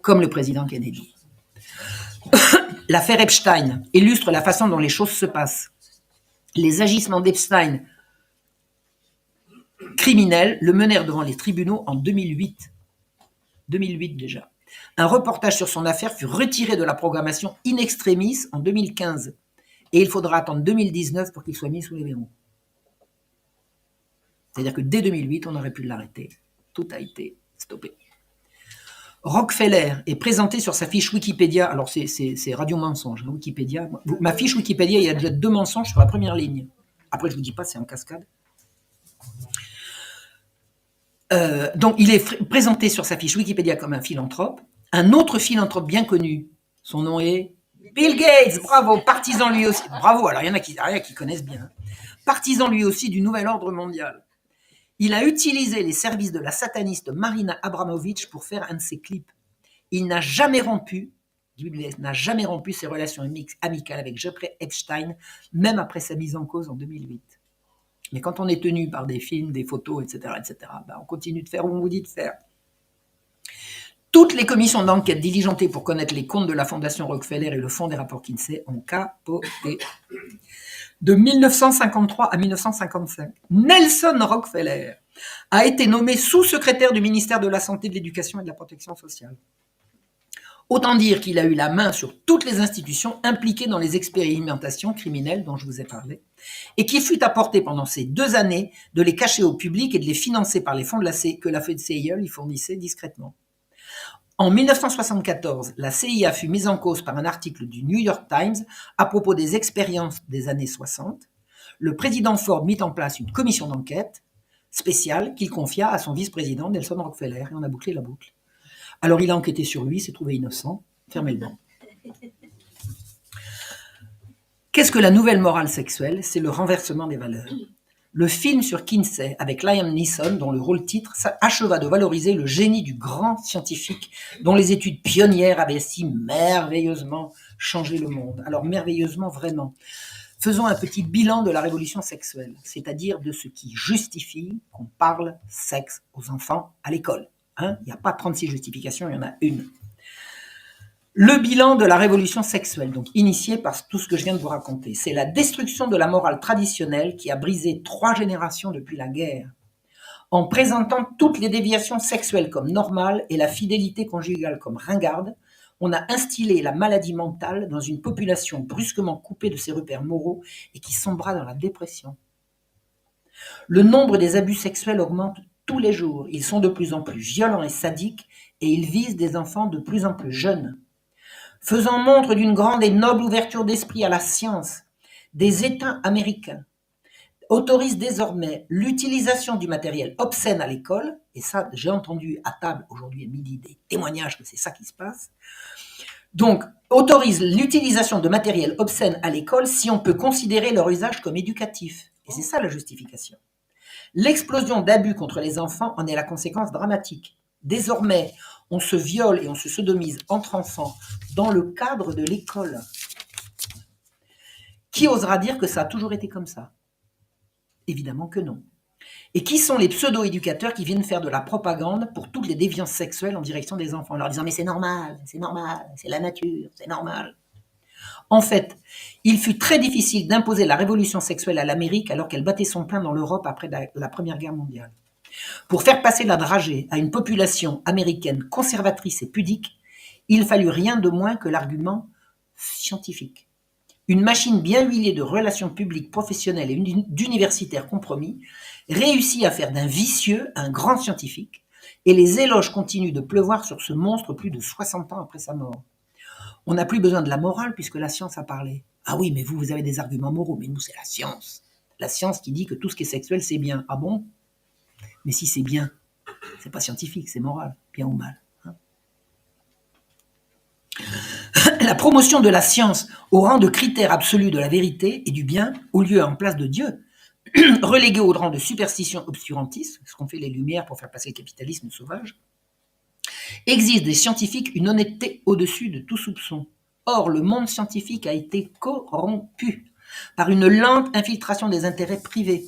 B: comme le président Kennedy. L'affaire Epstein illustre la façon dont les choses se passent. Les agissements d'Epstein criminels le menèrent devant les tribunaux en 2008. 2008 déjà. Un reportage sur son affaire fut retiré de la programmation in extremis en 2015. Et il faudra attendre 2019 pour qu'il soit mis sous les verrous. C'est-à-dire que dès 2008, on aurait pu l'arrêter. Tout a été stoppé. Rockefeller est présenté sur sa fiche Wikipédia. Alors, c'est radio mensonge, hein, Wikipédia. Ma fiche Wikipédia, il y a déjà 2 mensonges sur la première ligne. Après, je ne vous dis pas, c'est en cascade. Donc, il est présenté sur sa fiche Wikipédia comme un philanthrope. Un autre philanthrope bien connu, son nom est Bill Gates. Bravo, partisan lui aussi. Bravo, alors il y en a qui connaissent bien. Partisan lui aussi du nouvel ordre mondial. Il a utilisé les services de la sataniste Marina Abramovich pour faire un de ses clips. Il n'a jamais rompu n'a jamais rompu ses relations amicales avec Jeffrey Epstein, même après sa mise en cause en 2008. Mais quand on est tenu par des films, des photos, etc., on continue de faire où on vous dit de faire. Toutes les commissions d'enquête diligentées pour connaître les comptes de la Fondation Rockefeller et le fonds des rapports Kinsey ont capoté. De 1953 à 1955, Nelson Rockefeller a été nommé sous-secrétaire du ministère de la Santé, de l'Éducation et de la Protection sociale. Autant dire qu'il a eu la main sur toutes les institutions impliquées dans les expérimentations criminelles dont je vous ai parlé, et qu'il fut apporté pendant ces 2 années de les cacher au public et de les financer par les fonds que la CIA lui fournissait discrètement. En 1974, la CIA fut mise en cause par un article du New York Times à propos des expériences des années 60. Le président Ford mit en place une commission d'enquête spéciale qu'il confia à son vice-président Nelson Rockefeller, et on a bouclé la boucle. Alors il a enquêté sur lui, s'est trouvé innocent, fermez le banc. Qu'est-ce que la nouvelle morale sexuelle? C'est le renversement des valeurs. Le film sur Kinsey, avec Liam Neeson, dont le rôle titre, acheva de valoriser le génie du grand scientifique dont les études pionnières avaient si merveilleusement changé le monde. Alors merveilleusement, vraiment. Faisons un petit bilan de la révolution sexuelle, c'est-à-dire de ce qui justifie qu'on parle sexe aux enfants à l'école. Il n'y a pas 36 justifications, il y en a une. Le bilan de la révolution sexuelle, donc initié par tout ce que je viens de vous raconter, c'est la destruction de la morale traditionnelle qui a brisé 3 générations depuis la guerre, en présentant toutes les déviations sexuelles comme normales et la fidélité conjugale comme ringarde. On a instillé la maladie mentale dans une population brusquement coupée de ses repères moraux et qui sombra dans la dépression. Le nombre des abus sexuels augmente tous les jours. Ils sont de plus en plus violents et sadiques et ils visent des enfants de plus en plus jeunes. Faisant montre d'une grande et noble ouverture d'esprit à la science, des États américains autorisent désormais l'utilisation du matériel obscène à l'école, et ça, j'ai entendu à table aujourd'hui à midi des témoignages que c'est ça qui se passe. Donc, autorise l'utilisation de matériel obscène à l'école si on peut considérer leur usage comme éducatif. Et c'est ça la justification. L'explosion d'abus contre les enfants en est la conséquence dramatique. Désormais, on se viole et on se sodomise entre enfants dans le cadre de l'école. Qui osera dire que ça a toujours été comme ça? Évidemment que non. Et qui sont les pseudo-éducateurs qui viennent faire de la propagande pour toutes les déviances sexuelles en direction des enfants, en leur disant « mais c'est normal, c'est la nature, c'est normal ». En fait, il fut très difficile d'imposer la révolution sexuelle à l'Amérique alors qu'elle battait son plein dans l'Europe après la Première Guerre mondiale. Pour faire passer la dragée à une population américaine conservatrice et pudique, il fallut rien de moins que l'argument scientifique. Une machine bien huilée de relations publiques, professionnelles et d'universitaires compromis réussit à faire d'un vicieux un grand scientifique, et les éloges continuent de pleuvoir sur ce monstre plus de 60 ans après sa mort. On n'a plus besoin de la morale puisque la science a parlé. Ah oui, mais vous avez des arguments moraux, mais nous c'est la science. La science qui dit que tout ce qui est sexuel c'est bien. Ah bon? Mais si c'est bien, c'est pas scientifique, c'est moral, bien ou mal. La promotion de la science au rang de critère absolu de la vérité et du bien, au lieu en place de Dieu, relégué au rang de superstition obscurantiste, ce qu'ont fait les Lumières pour faire passer le capitalisme sauvage, exige des scientifiques une honnêteté au-dessus de tout soupçon. Or, le monde scientifique a été corrompu par une lente infiltration des intérêts privés.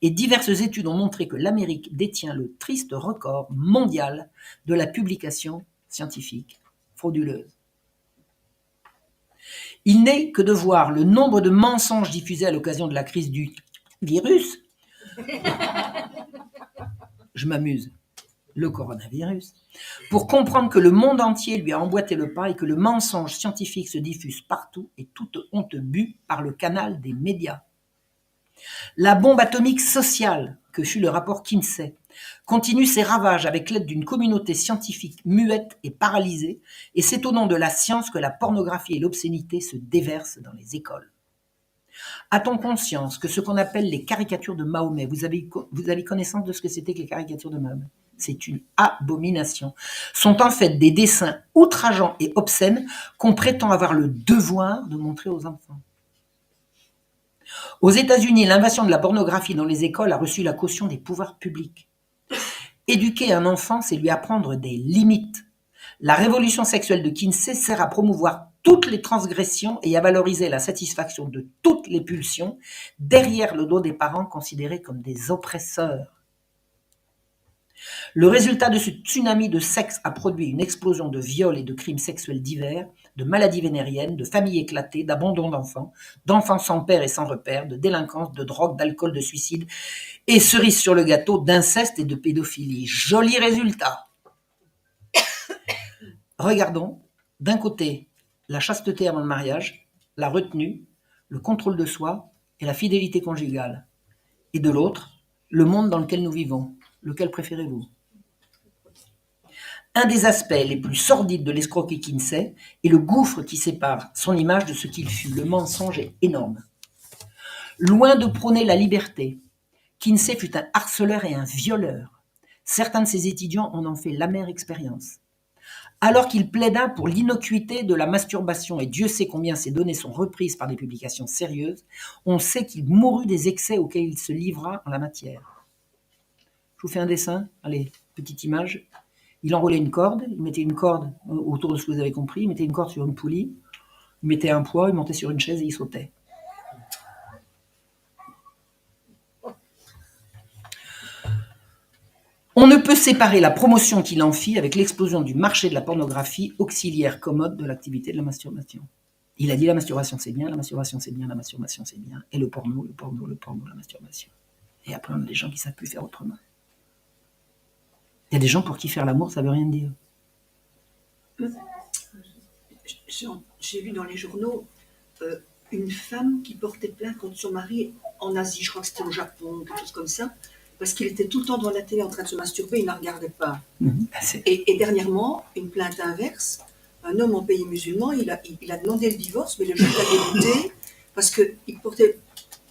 B: Et diverses études ont montré que l'Amérique détient le triste record mondial de la publication scientifique frauduleuse. Il n'est que de voir le nombre de mensonges diffusés à l'occasion de la crise du virus. Je m'amuse. Le coronavirus. Pour comprendre que le monde entier lui a emboîté le pas et que le mensonge scientifique se diffuse partout et toute honte bue par le canal des médias. La bombe atomique sociale, que fut le rapport Kinsey, continue ses ravages avec l'aide d'une communauté scientifique muette et paralysée, et c'est au nom de la science que la pornographie et l'obscénité se déversent dans les écoles. A-t-on conscience que ce qu'on appelle les caricatures de Mahomet, vous avez connaissance de ce que c'était que les caricatures de Mahomet? C'est une abomination. Sont en fait des dessins outrageants et obscènes qu'on prétend avoir le devoir de montrer aux enfants. Aux États-Unis, l'invasion de la pornographie dans les écoles a reçu la caution des pouvoirs publics. Éduquer un enfant, c'est lui apprendre des limites. La révolution sexuelle de Kinsey sert à promouvoir toutes les transgressions et à valoriser la satisfaction de toutes les pulsions derrière le dos des parents considérés comme des oppresseurs. Le résultat de ce tsunami de sexe a produit une explosion de viols et de crimes sexuels divers, de maladies vénériennes, de familles éclatées, d'abandon d'enfants sans père et sans repère, de délinquance, de drogue, d'alcool, de suicide, et cerise sur le gâteau, d'inceste et de pédophilie. Joli résultat. Regardons, d'un côté, la chasteté avant le mariage, la retenue, le contrôle de soi et la fidélité conjugale. Et de l'autre, le monde dans lequel nous vivons. Lequel préférez-vous ? Un des aspects les plus sordides de l'escroquerie Kinsey est le gouffre qui sépare son image de ce qu'il fut. Le mensonge est énorme. Loin de prôner la liberté, Kinsey fut un harceleur et un violeur. Certains de ses étudiants en ont fait l'amère expérience. Alors qu'il plaida pour l'innocuité de la masturbation, et Dieu sait combien ces données sont reprises par des publications sérieuses, on sait qu'il mourut des excès auxquels il se livra en la matière. Je vous fais un dessin. Allez, petite image. Il enroulait une corde, il mettait une corde autour de ce que vous avez compris, il mettait une corde sur une poulie, il mettait un poids, il montait sur une chaise et il sautait. On ne peut séparer la promotion qu'il en fit avec l'explosion du marché de la pornographie, auxiliaire commode de l'activité de la masturbation. Il a dit la masturbation c'est bien, la masturbation c'est bien, la masturbation c'est bien, et le porno, la masturbation. Et après on a des gens qui ne savent plus faire autrement. Il y a des gens pour qui faire l'amour, ça ne veut rien dire.
D: J'ai vu dans les journaux une femme qui portait plainte contre son mari en Asie, je crois que c'était au Japon, quelque chose comme ça, parce qu'il était tout le temps devant la télé en train de se masturber, il ne la regardait pas. Et dernièrement, une plainte inverse, un homme en pays musulman, il a demandé le divorce, mais le juge l'a débuté parce qu'il portait...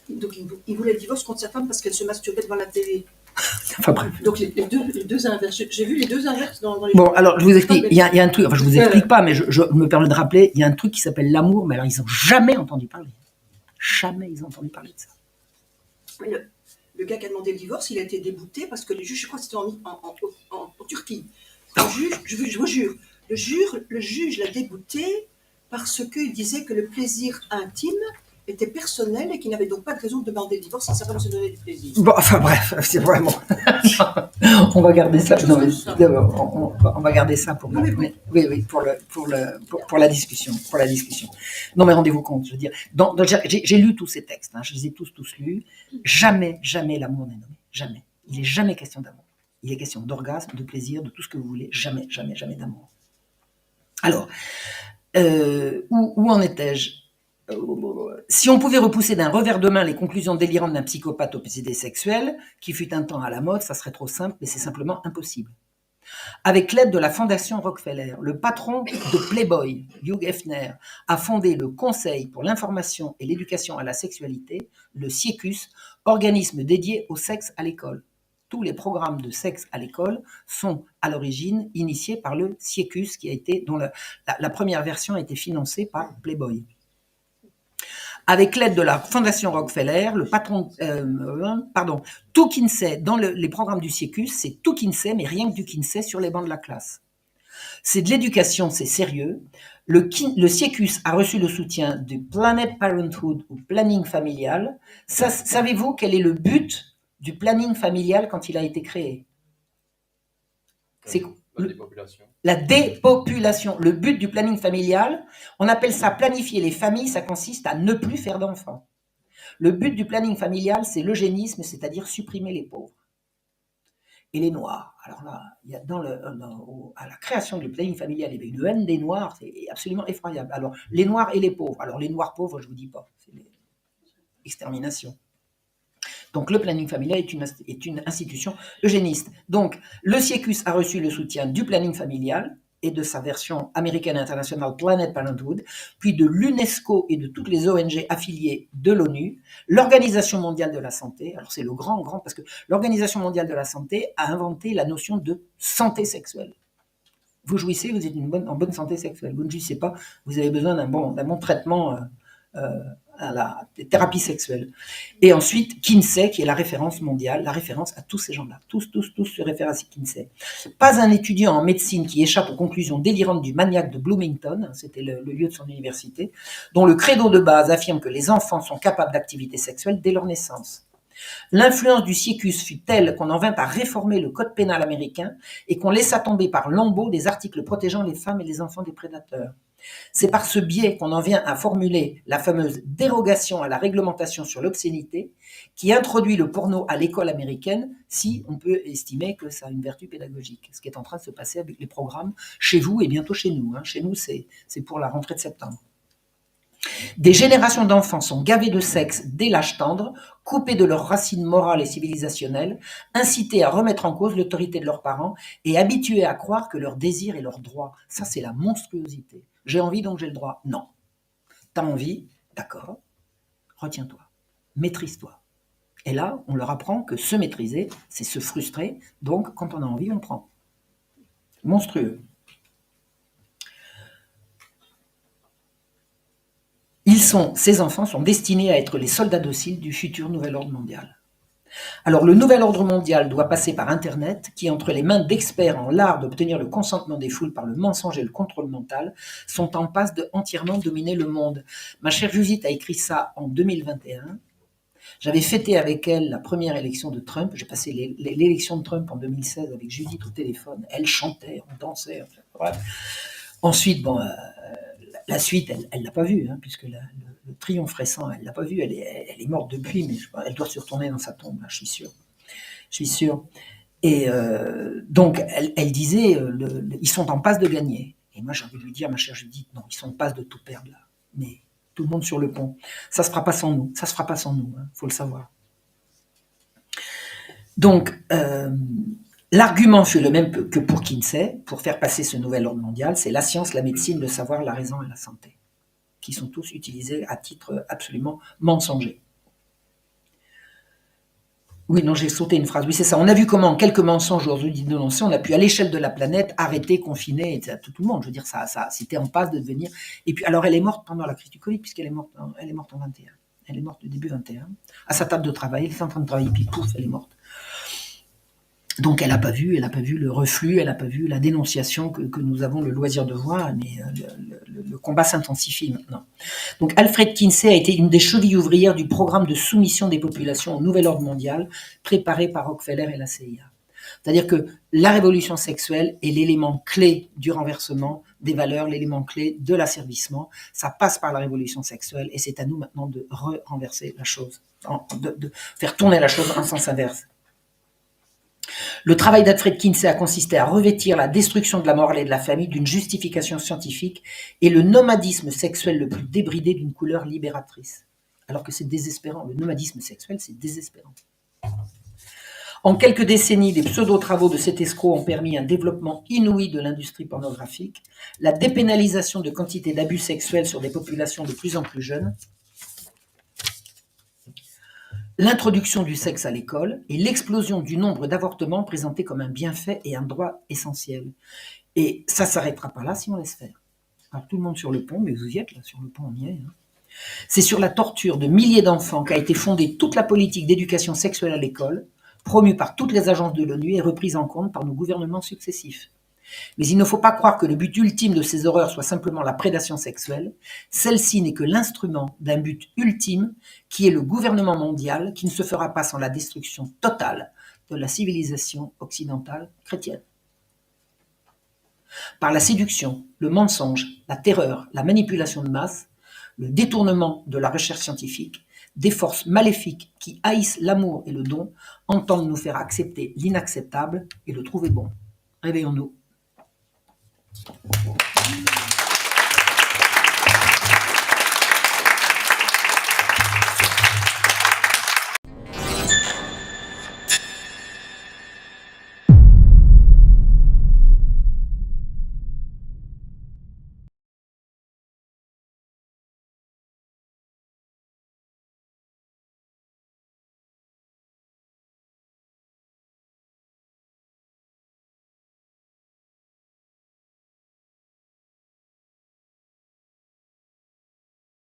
D: Donc il voulait le divorce contre sa femme parce qu'elle se masturbait devant la télé.
B: Enfin bref.
D: Donc les deux inverses. J'ai vu les deux inverses dans les...
B: Bon, alors je vous explique. Il y a un truc, enfin je vous explique pas, mais je me permets de rappeler, il y a un truc qui s'appelle l'amour, mais alors ils n'ont jamais entendu parler. Jamais ils ont entendu parler de ça.
D: Mais le gars qui a demandé le divorce, il a été débouté parce que les juges, je crois que c'était en Turquie. Je vous jure, le juge l'a débouté parce qu'il disait que le plaisir intime était personnel et qu'il n'avait donc pas de raison de demander le divorce si sa femme se donnait du plaisir.
B: Bon, enfin bref, c'est vraiment... on va garder ça. Non, mais, on va garder ça pour... Oui, pour la discussion. Non, mais rendez-vous compte, je veux dire... J'ai lu tous ces textes, hein, je les ai tous lus. Jamais l'amour n'est nommé. Jamais. Il n'est jamais question d'amour. Il est question d'orgasme, de plaisir, de tout ce que vous voulez. Jamais d'amour. Alors, où en étais-je ? Si on pouvait repousser d'un revers de main les conclusions délirantes d'un psychopathe obsédé sexuel, qui fut un temps à la mode, ça serait trop simple, mais c'est simplement impossible. Avec l'aide de la Fondation Rockefeller, le patron de Playboy, Hugh Hefner, a fondé le Conseil pour l'information et l'éducation à la sexualité, le CIECUS, organisme dédié au sexe à l'école. Tous les programmes de sexe à l'école sont à l'origine initiés par le CIECUS, dont la première version a été financée par Playboy. Avec l'aide de la Fondation Rockefeller, tout Kinsey, dans les programmes du CIECUS, c'est tout Kinsey, mais rien que du Kinsey sur les bancs de la classe. C'est de l'éducation, c'est sérieux. Le CIECUS a reçu le soutien du Planned Parenthood ou planning familial. Savez-vous quel est le but du planning familial quand il a été créé ? C'est
E: la dépopulation.
B: La dépopulation. Le but du planning familial, on appelle ça planifier les familles, ça consiste à ne plus faire d'enfants. Le but du planning familial, c'est l'eugénisme, c'est-à-dire supprimer les pauvres et les noirs. Alors là, il y a à la création du planning familial, il y avait une haine des noirs, c'est absolument effroyable. Alors, les noirs et les pauvres. Alors, les noirs pauvres, je ne vous dis pas, c'est l'extermination. Donc, le planning familial est une institution eugéniste. Donc, le CIECUS a reçu le soutien du planning familial et de sa version américaine et internationale Planned Parenthood, puis de l'UNESCO et de toutes les ONG affiliées de l'ONU, l'Organisation mondiale de la santé. Alors, c'est le grand, parce que l'Organisation mondiale de la santé a inventé la notion de santé sexuelle. Vous jouissez, vous êtes en bonne santé sexuelle. Vous ne jouissez pas, vous avez besoin d'un bon traitement à la thérapie sexuelle. Et ensuite, Kinsey, qui est la référence mondiale, la référence à tous ces gens-là. Tous se réfèrent à Kinsey. Pas un étudiant en médecine qui échappe aux conclusions délirantes du maniaque de Bloomington, c'était le lieu de son université, dont le credo de base affirme que les enfants sont capables d'activités sexuelles dès leur naissance. L'influence du siecus fut telle qu'on en vint à réformer le code pénal américain et qu'on laissa tomber par lambeaux des articles protégeant les femmes et les enfants des prédateurs. C'est par ce biais qu'on en vient à formuler la fameuse dérogation à la réglementation sur l'obscénité qui introduit le porno à l'école américaine, si on peut estimer que ça a une vertu pédagogique. Ce qui est en train de se passer avec les programmes chez vous et bientôt chez nous. Chez nous, c'est pour la rentrée de septembre. Des générations d'enfants sont gavés de sexe dès l'âge tendre, coupés de leurs racines morales et civilisationnelles, incités à remettre en cause l'autorité de leurs parents et habitués à croire que leur désir est leur droit. Ça, c'est la monstruosité. J'ai envie, donc j'ai le droit. Non. T'as envie, d'accord, retiens-toi, maîtrise-toi. Et là, on leur apprend que se maîtriser, c'est se frustrer, donc quand on a envie, on prend. Monstrueux. Ces enfants sont destinés à être les soldats dociles du futur nouvel ordre mondial. Alors, le nouvel ordre mondial doit passer par Internet, qui, entre les mains d'experts en l'art d'obtenir le consentement des foules par le mensonge et le contrôle mental, sont en passe de entièrement dominer le monde. Ma chère Judith a écrit ça en 2021. J'avais fêté avec elle la première élection de Trump. J'ai passé l'élection de Trump en 2016 avec Judith au téléphone. Elle chantait, on dansait. Enfin, bref. Ensuite, la suite, elle l'a pas vue, puisque le triomphe récent, elle l'a pas vu. Elle est morte depuis, mais elle doit se retourner dans sa tombe, là, je suis sûr. Je suis sûr. Et donc, elle disait, ils sont en passe de gagner. Et moi, j'ai envie de lui dire, ma chère Judith, non, ils sont en passe de tout perdre, là. Mais tout le monde sur le pont. Ça se fera pas sans nous. Ça se fera pas sans nous, faut le savoir. Donc, l'argument fut le même que pour Kinsey, pour faire passer ce nouvel ordre mondial, c'est la science, la médecine, le savoir, la raison et la santé, qui sont tous utilisés à titre absolument mensonger. Oui, non, j'ai sauté une phrase. Oui, c'est ça. On a vu comment, quelques mensonges aujourd'hui dénoncés, on a pu, à l'échelle de la planète, arrêter, confiner, etc. Tout le monde. Je veux dire, ça c'était en passe de devenir. Et puis, alors, elle est morte pendant la crise du Covid, puisqu'elle est morte en 21. Elle est morte au début 21. À sa table de travail, elle était en train de travailler, puis pouf, elle est morte. Donc, elle n'a pas vu le reflux, elle n'a pas vu la dénonciation que nous avons le loisir de voir, mais le combat s'intensifie maintenant. Donc, Alfred Kinsey a été une des chevilles ouvrières du programme de soumission des populations au nouvel ordre mondial préparé par Rockefeller et la CIA. C'est-à-dire que la révolution sexuelle est l'élément clé du renversement des valeurs, l'élément clé de l'asservissement. Ça passe par la révolution sexuelle et c'est à nous maintenant de renverser la chose, de faire tourner la chose en sens inverse. Le travail d'Alfred Kinsey a consisté à revêtir la destruction de la morale et de la famille d'une justification scientifique et le nomadisme sexuel le plus débridé d'une couleur libératrice. Alors que c'est désespérant, le nomadisme sexuel, c'est désespérant. En quelques décennies, les pseudo-travaux de cet escroc ont permis un développement inouï de l'industrie pornographique, la dépénalisation de quantité d'abus sexuels sur des populations de plus en plus jeunes, l'introduction du sexe à l'école et l'explosion du nombre d'avortements présentés comme un bienfait et un droit essentiel. Et ça ne s'arrêtera pas là si on laisse faire. Alors tout le monde sur le pont, mais vous y êtes là, sur le pont on y est. C'est sur la torture de milliers d'enfants qu'a été fondée toute la politique d'éducation sexuelle à l'école, promue par toutes les agences de l'ONU et reprise en compte par nos gouvernements successifs. Mais il ne faut pas croire que le but ultime de ces horreurs soit simplement la prédation sexuelle. Celle-ci n'est que l'instrument d'un but ultime qui est le gouvernement mondial qui ne se fera pas sans la destruction totale de la civilisation occidentale chrétienne. Par la séduction, le mensonge, la terreur, la manipulation de masse, le détournement de la recherche scientifique, des forces maléfiques qui haïssent l'amour et le don entendent nous faire accepter l'inacceptable et le trouver bon. Réveillons-nous.